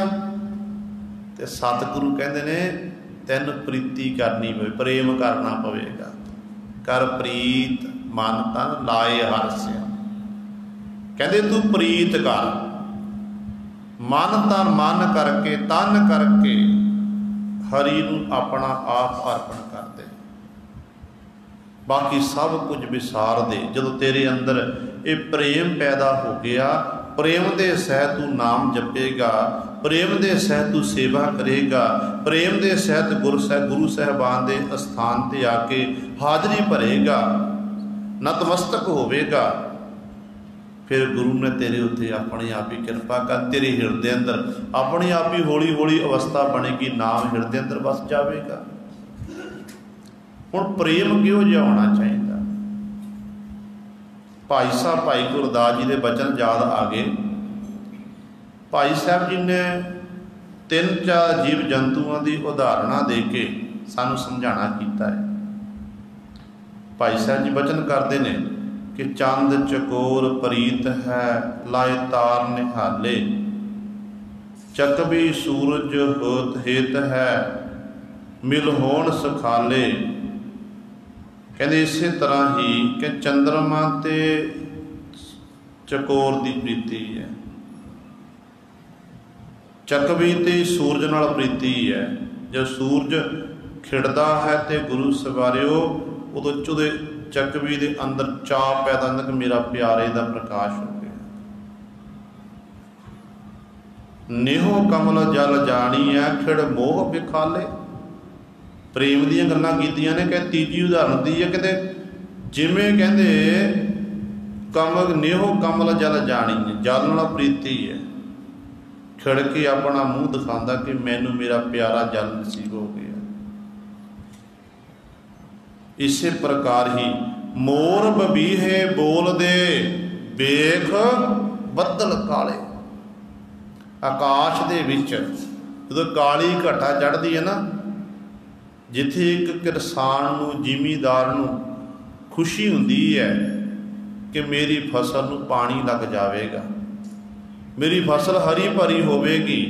ते सतगुरु कहते ने तैन प्रीति करनी पवे, प्रेम करना पवेगा। कर प्रीत मन तन लाए हर स्यों, कहते तू प्रीत कर, मन तन मन करके, तन करके हरि नूं अपना आप अर्पण कर दे, बाकी सब कुछ विसार दे। जदों तेरे अंदर ये प्रेम पैदा हो गया, प्रेम दे सहत तू नाम जपेगा, प्रेम दे सहत तू सेवा करेगा, प्रेम दे सहत गुरु साहबान दे अस्थान ते आके हाजरी भरेगा, नतमस्तक होवेगा। फिर गुरु ने तेरे उत्ते अपने आप ही कृपा कर, तेरे हृदय अंदर अपने आप ही हौली हौली अवस्था बनेगी, नाम हृदय अंदर बस जाएगा। हुण प्रेम किहो जिहा होना चाहिए। भाई साहब भाई गुरदास जी के वचन याद आ गए। भाई साहब जी ने 3-4 जीव जंतुओं की उदाहरणा दे के सानू समझाना कीता है। भाई साहब जी बचन करते हैं कि चंद चकोर प्रीत है लाए तार निहाले, चकवी सूरज होत हेत है मिल होण सखाले। कहते इसे तरह ही कि चंद्रमा ते चकोर की प्रीति है, चकवी ते सूरज नाल प्रीति है। जब सूरज खिड़दा है तो गुरु सवारियो उदों चुदे चकवी के अंदर चाह पैदा होंदा कि मेरा प्यारे का प्रकाश हो गया। नेहो कमल जल जानी है खिड़ मोह बिखाले। प्रेम दीयां गल्लां कीतियां ने। कह तीजी उदाहरण दी है कहते जिमें कहते कमल नेहो कमल जल जानी है, जल नाल प्रीति है, खिड़ के अपना मूँह दिखाता कि मैनू मेरा प्यारा जल नसीब हो गया। इसे प्रकार ही मोर बबीहे बोल दे बेख बदल काले। आकाश दे विच जो काली घटा चढ़ती है ना, जिथे एक किसान नूं जिमीदार नूं खुशी हुंदी है कि मेरी फसल नूं पानी लग जाएगा, मेरी फसल हरी भरी होवेगी,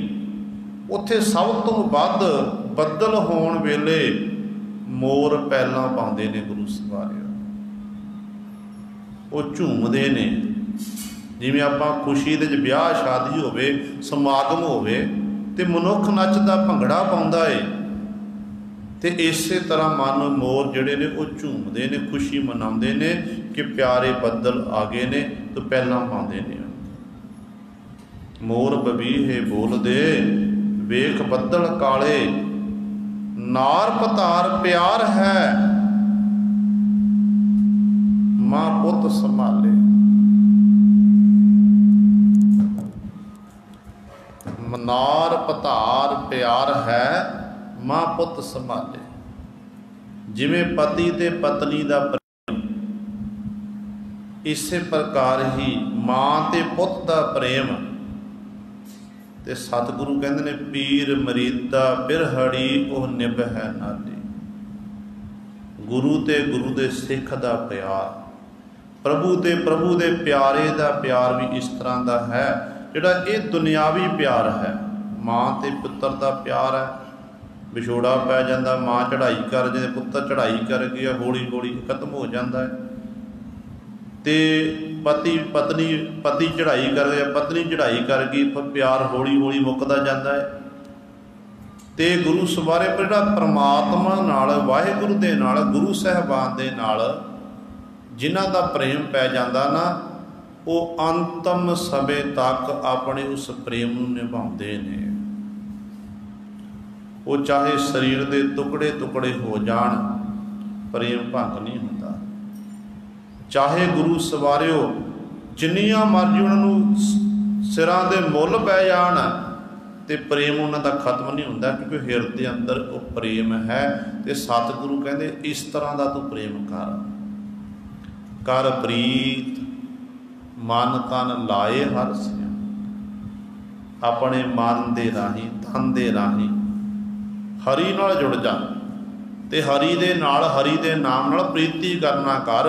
उत्थे सब तो वध बदल होण वेले मोर पैलां पाउंदे ने गुरु सवारियो। वो झूमदे ने जिवें आपां खुशी दे ब्याह शादी होवे समागम होवे ते मनुख नੱਚदा भंगड़ा पाउंदा है, ते इसे तरह मन मोर जिहड़े ने वो झूमदे ने, खुशी मनाउंदे ने कि प्यारे बदल आ गए ने, तो पैलां पाउंदे ने। मोर बबीहे बोल दे वेख बदल काले, नार पतार प्यार है मां पुत संभाले। नार पतार प्यार है मां पुत संभाले। जिवें पति ते पत्नी दा प्रेम, इसे प्रकार ही मां ते पुत दा प्रेम। ते सतगुरु कहते ने पीर मरीदा बिरहड़ी ओह निभ है नाली। गुरु ते गुरु दे सिख दा प्यार, प्रभु ते प्रभु दे प्यारे दा प्यार भी इस तरह का है जिहड़ा ये दुनियावी प्यार है। मां ते पुत्र दा प्यार है, विछोड़ा पै जाता, मां चढ़ाई कर जाए, पुत्र चढ़ाई कर गया, हौली हौली खत्म हो जाता है। ते पति पत्नी पति चढ़ाई कर गया, पत्नी चढ़ाई कर गई, फिर प्यार हौली हौली मुकदा जाता है। तो गुरु सवारे पर जिहड़ा परमात्मा नाल वाहिगुरु दे नाल गुरु साहिबान दे नाल जिन्हां दा प्रेम पै जांदा ना, वो अंतम समय तक अपने उस प्रेम नूं निभाउंदे ने। वो चाहे शरीर के टुकड़े टुकड़े हो जाण, प्रेम भंग नहीं होता। चाहे गुरु सवारियो जिन्नियां मर्जी उन्होंने सिरां दे मुल पै जाण, ते प्रेम उन्हां दा खत्म नहीं होंदा, क्योंकि हिरदे अंदर वो प्रेम है। ते सतगुरु कहते इस तरह का तू प्रेम कर प्रीत मन तन लाए हर सिया। अपने मन दे राही तन दे राही हरि नाल जुड़ जा, ते हरि दे नाल हरि दे नाम नाल प्रीति करना कर,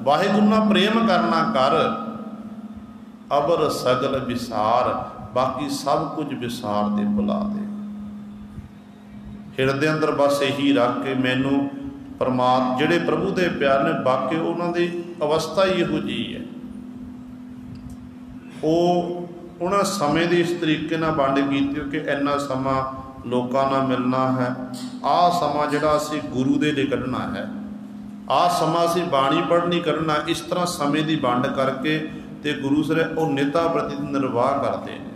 वाहिगुरू नाल प्रेम करना कर। अबर सगल विसार, बाकी सब कुछ विसार दे भुला दे। हिरदे अंदर बस यही रख के मैनू परमात्मा जिहड़े प्रभु दे प्यार ने, बाकी उन्हां दी अवस्था ही इहो जी है। वो उन्हें समय की इस तरीके नाल वंड कीती कि इन्ना समा लोकां नाल मिलना है, आ समा जिहड़ा असीं गुरु दे लई कढना है, आ समा असीं बाणी पढ़नी करना। इस तरह समय की वंड करके ते गुरु सर वो नेता प्रति निर्वाह करते हैं।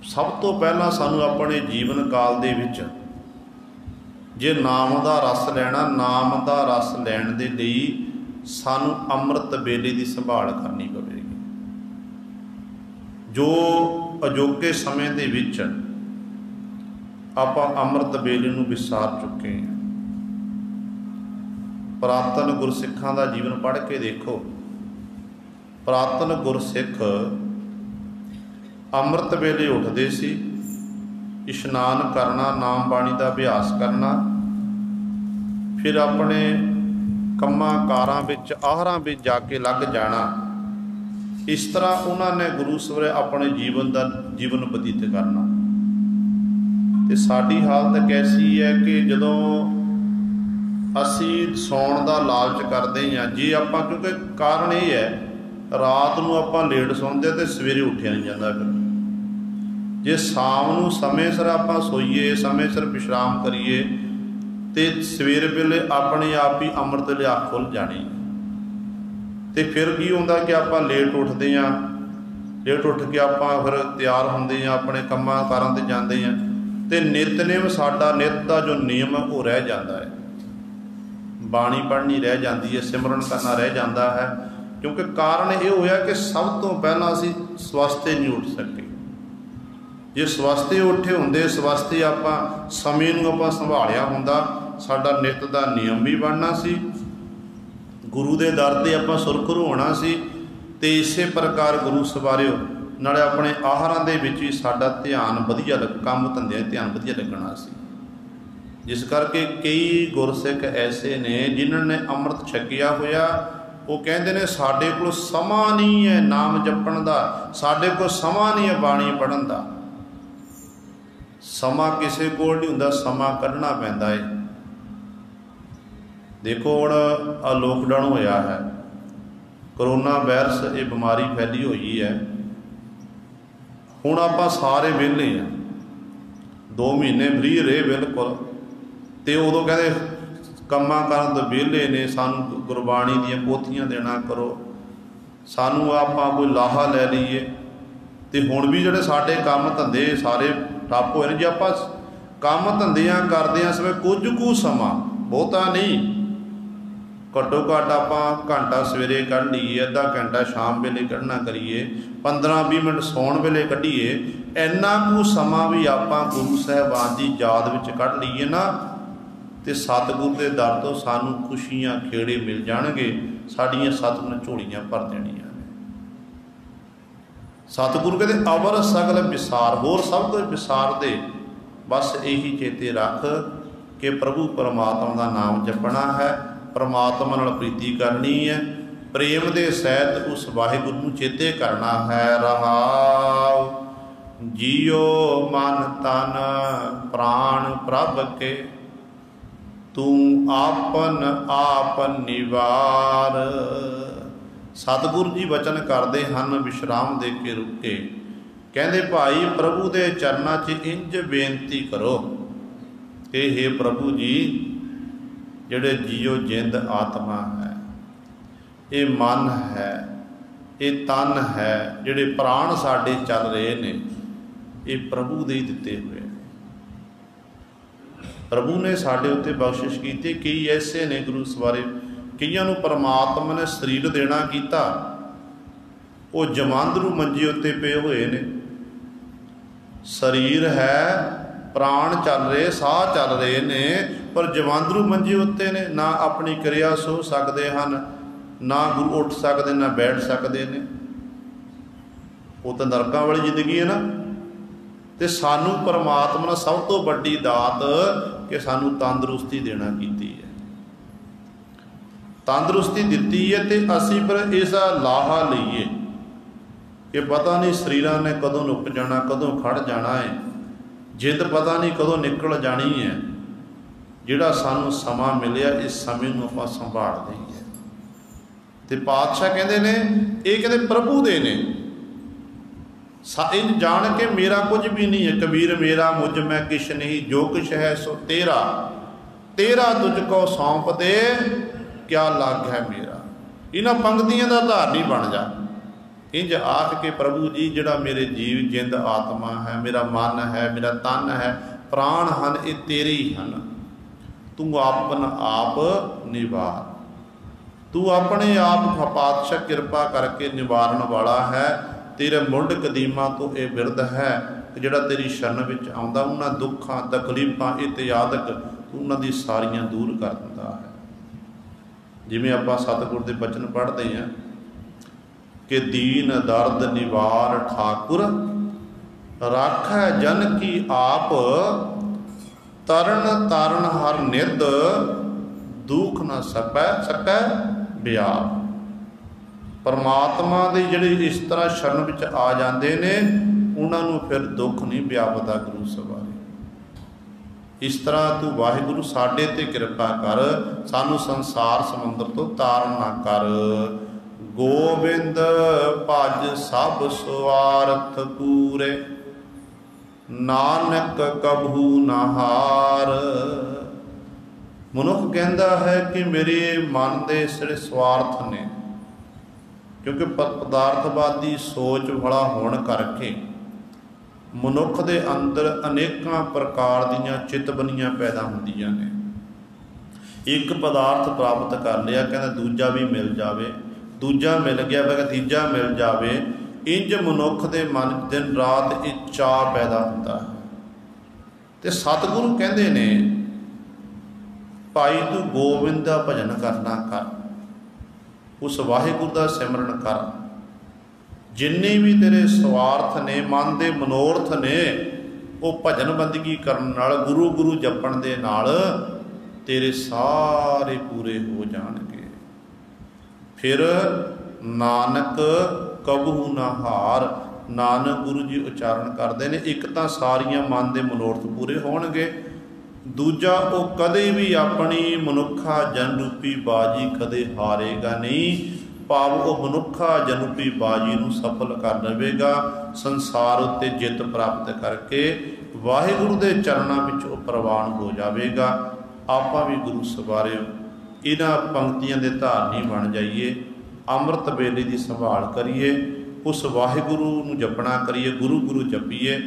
सब तो पहला सानू अपने जीवन काल दे विच जे नाम का रस लैना, नाम का रस लैण दे लई सानू अमृत वेले की संभाल करनी पवेगी। जो अजोके समय दे विच आपां अमृत वेले नूं विसार चुके हैं। पुरातन गुरसिखां दा जीवन पढ़ के देखो, पुरातन गुरसिख ਅੰਮ੍ਰਿਤ ਵੇਲੇ ਉੱਠਦੇ ਸੀ, ਇਸ਼ਨਾਨ ਕਰਨਾ, ਨਾਮ ਬਾਣੀ ਦਾ ਅਭਿਆਸ ਕਰਨਾ, ਫਿਰ ਆਪਣੇ ਕੰਮਾਂ ਕਾਰਾਂ ਵਿੱਚ, ਆਹਰਾਂ ਵਿੱਚ ਜਾ ਕੇ ਲੱਗ ਜਾਣਾ। ਇਸ ਤਰ੍ਹਾਂ ਉਹਨਾਂ ਨੇ ਗੁਰੂ ਸਵਰੇ ਆਪਣੇ ਜੀਵਨ ਬਤੀਤ ਕਰਨਾ। ਤੇ ਸਾਡੀ ਹਾਲਤ ਕੈਸੀ ਹੈ ਕਿ ਜਦੋਂ ਅਸੀਂ ਸੌਣ ਦਾ ਲਾਲਚ ਕਰਦੇ ਹਾਂ, ਜੇ ਆਪਾਂ, ਕਿਉਂਕਿ ਕਾਰਨ ਇਹ ਹੈ ਰਾਤ ਨੂੰ ਆਪਾਂ ਲੇਟ ਸੌਂਦੇ ਤੇ ਸਵੇਰੇ ਉੱਠਿਆ ਨਹੀਂ ਜਾਂਦਾ। ਫਿਰ ਜੇ ਸ਼ਾਮ ਨੂੰ ਸਮੇਂ ਸਿਰ ਆਪਾਂ ਸੋਈਏ, ਸਮੇਂ ਸਿਰ ਵਿਸ਼ਰਾਮ ਕਰੀਏ, ਤੇ ਸਵੇਰ ਵੇਲੇ ਆਪਣੇ ਆਪ ਹੀ ਅੰਮ੍ਰਿਤ ਵੇਲੇ ਅੱਖ ਖੁੱਲ੍ਹ ਜਾਣੀ। ਤੇ ਫਿਰ ਕੀ ਹੁੰਦਾ ਕਿ ਆਪਾਂ ਲੇਟ ਉੱਠਦੇ ਹਾਂ, ਲੇਟ ਉੱਠ ਕੇ ਆਪਾਂ ਫਿਰ ਤਿਆਰ ਹੁੰਦੇ ਹਾਂ, ਆਪਣੇ ਕੰਮਾਂ ਕਾਰਾਂ 'ਤੇ ਜਾਂਦੇ ਹਾਂ, ਤੇ ਨਿਤਨੇਮ ਸਾਡਾ, ਨਿਤ ਦਾ ਜੋ ਨਿਯਮ ਹੈ ਉਹ ਰਹਿ ਜਾਂਦਾ ਹੈ। ਬਾਣੀ ਪੜ੍ਹਨੀ ਰਹਿ ਜਾਂਦੀ ਹੈ, ਸਿਮਰਨ ਕਰਨਾ ਰਹਿ ਜਾਂਦਾ ਹੈ। ਕਿਉਂਕਿ ਕਾਰਨ ਇਹ ਹੋਇਆ ਕਿ ਸਭ ਤੋਂ ਪਹਿਲਾਂ ਅਸੀਂ ਸਵਸਤੇ ਨਹੀਂ ਉੱਠ ਸਕੇ। ਜੇ ਸਵਸਤੇ ਉੱਠੇ ਹੁੰਦੇ, ਸਵਸਤੇ ਆਪਾਂ ਸਮੇਂ ਨੂੰ ਆਪਾਂ ਸੰਭਾਲਿਆ ਹੁੰਦਾ, ਸਾਡਾ ਨਿਤ ਦਾ ਨਿਯਮ ਵੀ ਬਣਨਾ ਸੀ, ਗੁਰੂ ਦੇ ਦਰ 'ਤੇ ਆਪਾਂ ਸੁਰਖਰੂ ਹੋਣਾ ਸੀ। ਤੇ ਇਸੇ ਪ੍ਰਕਾਰ ਗੁਰੂ ਸਵਾਰਿਓ, ਨਾਲੇ ਆਪਣੇ ਆਹਾਰਾਂ ਦੇ ਵਿੱਚ ਵੀ ਸਾਡਾ ਧਿਆਨ ਵਧੀਆ ਕੰਮ ਧੰਦਿਆਂ 'ਤੇ ਧਿਆਨ ਵਧੀਆ ਲੱਗਣਾ ਸੀ। ਜਿਸ ਕਰਕੇ ਕਈ ਗੁਰਸਿੱਖ ਐਸੇ ਨੇ ਜਿਨ੍ਹਾਂ ਨੇ ਅੰਮ੍ਰਿਤ ਛਕਿਆ ਹੋਇਆ, ਉਹ ਕਹਿੰਦੇ ਨੇ ਸਾਡੇ ਕੋਲ ਸਮਾਂ ਨਹੀਂ ਹੈ ਨਾਮ ਜਪਣ ਦਾ, ਸਾਡੇ ਕੋਲ ਸਮਾਂ ਨਹੀਂ ਹੈ ਬਾਣੀ ਪੜ੍ਹਨ ਦਾ। ਸਮਾਂ ਕਿਸੇ ਕੋਲ ਨਹੀਂ ਹੁੰਦਾ, ਸਮਾਂ ਕੱਢਣਾ ਪੈਂਦਾ ਹੈ। ਦੇਖੋ ਹੁਣ ਆਹ ਲੋਕਡਾਊਨ ਹੋਇਆ ਹੈ, ਕਰੋਨਾ ਵਾਇਰਸ, ਇਹ ਬਿਮਾਰੀ ਫੈਲੀ ਹੋਈ ਹੈ। ਹੁਣ ਆਪਾਂ ਸਾਰੇ ਵਿਹਲੇ ਹਾਂ, 2 ਮਹੀਨੇ ਫ੍ਰੀ ਰਹੇ ਬਿਲਕੁਲ। ਤੇ ਉਦੋਂ ਕਹਿੰਦੇ ਕੰਮਾਂ ਕਰਨ ਤੋਂ ਵਿਹਲੇ ਨੇ, ਸਾਨੂੰ ਗੁਰਬਾਣੀ ਦੀਆਂ ਪੋਥੀਆਂ ਦੇਣਾ ਕਰੋ, ਸਾਨੂੰ ਆਪਾਂ ਕੋਈ ਲਾਹਾ ਲੈ ਲਈਏ। ਤੇ ਹੁਣ ਵੀ ਜਿਹੜੇ ਸਾਡੇ ਕੰਮ ਧੰਦੇ ਸਾਰੇ ਠੱਪ ਹੋਏ ਨੇ। ਜੇ ਆਪਾਂ ਕੰਮ ਧੰਦਿਆਂ ਕਰਦੇ ਹਾਂ ਸਮੇਂ ਕੁਝ ਕੁ ਸਮਾਂ, ਬਹੁਤਾ ਨਹੀਂ, ਘੱਟੋ ਘੱਟ ਆਪਾਂ ਘੰਟਾ ਸਵੇਰੇ ਕੱਢ ਲਈਏ, ਅੱਧਾ ਘੰਟਾ ਸ਼ਾਮ ਵੇਲੇ ਕੱਢਣਾ ਕਰੀਏ, 15-20 ਮਿੰਟ ਸੌਣ ਵੇਲੇ ਕੱਢੀਏ, ਇੰਨਾ ਕੁ ਸਮਾਂ ਵੀ ਆਪਾਂ ਗੁਰੂ ਸਾਹਿਬਾਨ ਦੀ ਯਾਦ ਵਿੱਚ ਕੱਢ ਲਈਏ ਨਾ, ਤੇ ਸਤਿਗੁਰੂ ਦੇ ਦਰ ਤੋਂ ਸਾਨੂੰ ਖੁਸ਼ੀਆਂ ਖੇੜੇ ਮਿਲ ਜਾਣਗੇ, ਸਾਡੀਆਂ ਸਤਿਗੁਰੂ ਝੋਲੀਆਂ ਭਰ ਦੇਣੀਆਂ ਨੇ। ਸਤਿਗੁਰੂ ਕਹਿੰਦੇ ਅਵਰ ਸਗਲ ਵਿਸਾਰ, ਹੋਰ ਸਭ ਕੁਝ ਵਿਸਾਰ ਦੇ, ਬਸ ਇਹੀ ਚੇਤੇ ਰੱਖ ਕਿ ਪ੍ਰਭੂ ਪਰਮਾਤਮਾ ਦਾ ਨਾਮ ਜਪਣਾ ਹੈ, ਪਰਮਾਤਮਾ ਨਾਲ ਪ੍ਰੀਤੀ ਕਰਨੀ ਹੈ, ਪ੍ਰੇਮ ਦੇ ਸਹਿਤ ਉਸ ਵਾਹਿਗੁਰੂ ਨੂੰ ਚੇਤੇ ਕਰਨਾ ਹੈ। ਰਹਾਉ ਜੀਓ ਮਨ ਤਨ ਪ੍ਰਾਣ ਪ੍ਰਭ ਕੇ, ਤੂੰ ਆਪਨ ਆਪ ਨਿਵਾਰ। ਸਤਿਗੁਰੂ ਜੀ ਵਚਨ ਕਰਦੇ ਹਨ ਵਿਸ਼ਰਾਮ ਦੇ ਕੇ ਰੁਕੇ, ਕਹਿੰਦੇ ਭਾਈ ਪ੍ਰਭੂ ਦੇ ਚਰਨਾਂ 'ਚ ਇੰਝ ਬੇਨਤੀ ਕਰੋ ਕਿ ਹੇ ਪ੍ਰਭੂ ਜੀ, ਜਿਹੜੇ ਜੀਓ ਜਿੰਦ ਆਤਮਾ ਹੈ, ਇਹ ਮਨ ਹੈ, ਇਹ ਤਨ ਹੈ, ਜਿਹੜੇ ਪ੍ਰਾਣ ਸਾਡੇ ਚੱਲ ਰਹੇ ਨੇ, ਇਹ ਪ੍ਰਭੂ ਦੇ ਹੀ ਦਿੱਤੇ ਹੋਏ ਨੇ। ਪ੍ਰਭੂ ਨੇ ਸਾਡੇ ਉੱਤੇ ਬਖਸ਼ਿਸ਼ ਕੀਤੀ। ਕਈ ਐਸੇ ਨੇ ਗੁਰੂ ਸਵਾਰੇ, ਕਈਆਂ ਨੂੰ ਪਰਮਾਤਮਾ ਨੇ ਸਰੀਰ ਦੇਣਾ ਕੀਤਾ, ਉਹ ਜਮਾਂਦਰੂ ਮੰਜੇ ਉੱਤੇ ਪਏ ਹੋਏ ਨੇ। ਸਰੀਰ ਹੈ, ਪ੍ਰਾਣ ਚੱਲ ਰਹੇ, ਸਾਹ ਚੱਲ ਰਹੇ ਨੇ, ਪਰ ਜਮਾਂਦਰੂ ਮੰਜੇ ਉੱਤੇ ਨੇ, ਨਾ ਆਪਣੀ ਕਿਰਿਆ ਸੋ ਸਕਦੇ ਹਨ, ਨਾ ਗੁਰੂ ਉੱਠ ਸਕਦੇ, ਨਾ ਬੈਠ ਸਕਦੇ ਨੇ। ਉਹ ਤਾਂ ਨਰਕਾਂ ਵਾਲੀ ਜ਼ਿੰਦਗੀ ਹੈ ਨਾ। ਤੇ ਸਾਨੂੰ ਪਰਮਾਤਮਾ ਨੇ ਸਭ ਤੋਂ ਵੱਡੀ ਦਾਤ ਕਿ ਸਾਨੂੰ ਤੰਦਰੁਸਤੀ ਦੇਣਾ ਕੀਤੀ ਹੈ, ਤੰਦਰੁਸਤੀ ਦਿੱਤੀ ਹੈ। ਤੇ ਅਸੀਂ ਫਿਰ ਇਸਦਾ ਲਾਹਾ ਲਈਏ ਕਿ ਪਤਾ ਨਹੀਂ ਸਰੀਰਾਂ ਨੇ ਕਦੋਂ ਨੁੱਕ ਜਾਣਾ, ਕਦੋਂ ਖੜ ਜਾਣਾ ਹੈ, ਜਿੱਦ ਪਤਾ ਨਹੀਂ ਕਦੋਂ ਨਿਕਲ ਜਾਣੀ ਹੈ। ਜਿਹੜਾ ਸਾਨੂੰ ਸਮਾਂ ਮਿਲਿਆ, ਇਸ ਸਮੇਂ ਨੂੰ ਆਪਾਂ ਸੰਭਾਲ ਲਈਏ। ਤੇ ਪਾਤਸ਼ਾਹ ਕਹਿੰਦੇ ਨੇ, ਇਹ ਕਹਿੰਦੇ ਪ੍ਰਭੂ ਦੇ ਨੇ। ਇੰਝ ਜਾਣ ਕੇ ਮੇਰਾ ਕੁਝ ਵੀ ਨਹੀਂ ਹੈ, ਕਬੀਰ ਮੇਰਾ ਮੁਝ ਮੈਂ ਕਿਛ ਨਹੀਂ, ਜੋ ਕੁਛ ਹੈ ਸੋ ਤੇਰਾ, ਤੇਰਾ ਤੁਝ ਕੋ ਸੌਂਪ ਦੇ, ਕਿਆ ਲੱਗ ਹੈ ਮੇਰਾ। ਇਹਨਾਂ ਪੰਕਤੀਆਂ ਦਾ ਧਾਰਨੀ ਬਣ ਜਾ। ਇੰਝ ਆਖ ਕੇ ਪ੍ਰਭੂ ਜੀ, ਜਿਹੜਾ ਮੇਰੇ ਜੀਵ ਜਿੰਦ ਆਤਮਾ ਹੈ, ਮੇਰਾ ਮਨ ਹੈ, ਮੇਰਾ ਤਨ ਹੈ, ਪ੍ਰਾਣ ਹਨ, ਇਹ ਤੇਰੇ ਹੀ ਹਨ। ਤੂੰ ਆਪਨ ਆਪ ਨਿਵਾਰ, ਤੂੰ ਆਪਣੇ ਆਪ ਪਾਤਸ਼ਾਹ ਕਿਰਪਾ ਕਰਕੇ ਨਿਵਾਰਨ ਵਾਲਾ ਹੈ। ਤੇਰੇ ਮੁੱਢ ਕਦੀਮਾਂ ਤੋਂ ਇਹ ਬਿਰਧ ਹੈ ਕਿ ਜਿਹੜਾ ਤੇਰੀ ਸ਼ਰਨ ਵਿੱਚ ਆਉਂਦਾ, ਉਹਨਾਂ ਦੁੱਖਾਂ ਤਕਲੀਫਾਂ ਇਤਿਆਦਿਕ ਤੂੰ ਉਹਨਾਂ ਦੀ ਸਾਰੀਆਂ ਦੂਰ ਕਰ ਦਿੰਦਾ ਹੈ। ਜਿਵੇਂ ਆਪਾਂ ਸਤਿਗੁਰ ਦੇ ਬਚਨ ਪੜ੍ਹਦੇ ਹਾਂ ਕਿ ਦੀਨ ਦਰਦ ਨਿਵਾਰ ਠਾਕੁਰ, राखै जन की आप, तरन तारण हर निध, दुख न सकै व्याप। परमात्मा दे जिहड़े इस तरह शरण विच आ जाते ने उन्हां नूं फिर दुख नहीं व्यापदा गुरु सवारे। इस तरह तू वाहिगुरु साडे ते किरपा कर, सानू संसार समुंदर तो तारण ना कर। गोबिंद भज सब स्वार्थ पूरे, नानक कबहू ना हार। मनुख कहता है कि मेरे मन के ਜਿਹੜੇ स्वार्थ ने, क्योंकि पदार्थवादी सोच वाला होने करके मनुख के अंदर अनेकों प्रकार दीयां चितबनियां पैदा होंदियां ने। एक पदार्थ प्राप्त कर लिया, कहना दूजा भी मिल जाए, दूजा मिल गया फिर तीजा मिल जाए। इंज मनुख के मन दिन रात एक चाह पैदा होता है। तो सतगुरु कहते ने भाई तू गोविंद का भजन करना कर, उस वाहिगुरु का सिमरन कर। जिन्ने भी तेरे स्वार्थ ने, मन के मनोरथ ने, वो भजन बंदगी करन नाल, गुरु गुरु जपण दे नाल तेरे सारे पूरे हो जाणगे। फिर नानक कबहू ना हार। नानक गुरु जी उच्चारण करते हैं, एक तो सारिया मन के मनोरथ पूरे होणगे, दूजा वो कदे भी अपनी मनुखा जन रूपी बाजी कदे हारेगा नहीं। भाव वो मनुखा जन रूपी बाजी नूं सफल कर लवेगा, संसार उत्ते जित प्राप्त करके वाहिगुरु के चरणों में वो प्रवान हो जाएगा। आपां भी गुरु सवारे इन्हां पंक्तियां दे धारनी बन जाइए, अमृत वेले की संभाल करिए, उस वाहिगुरु नूं जपना करिए, गुरु गुरु जपीए।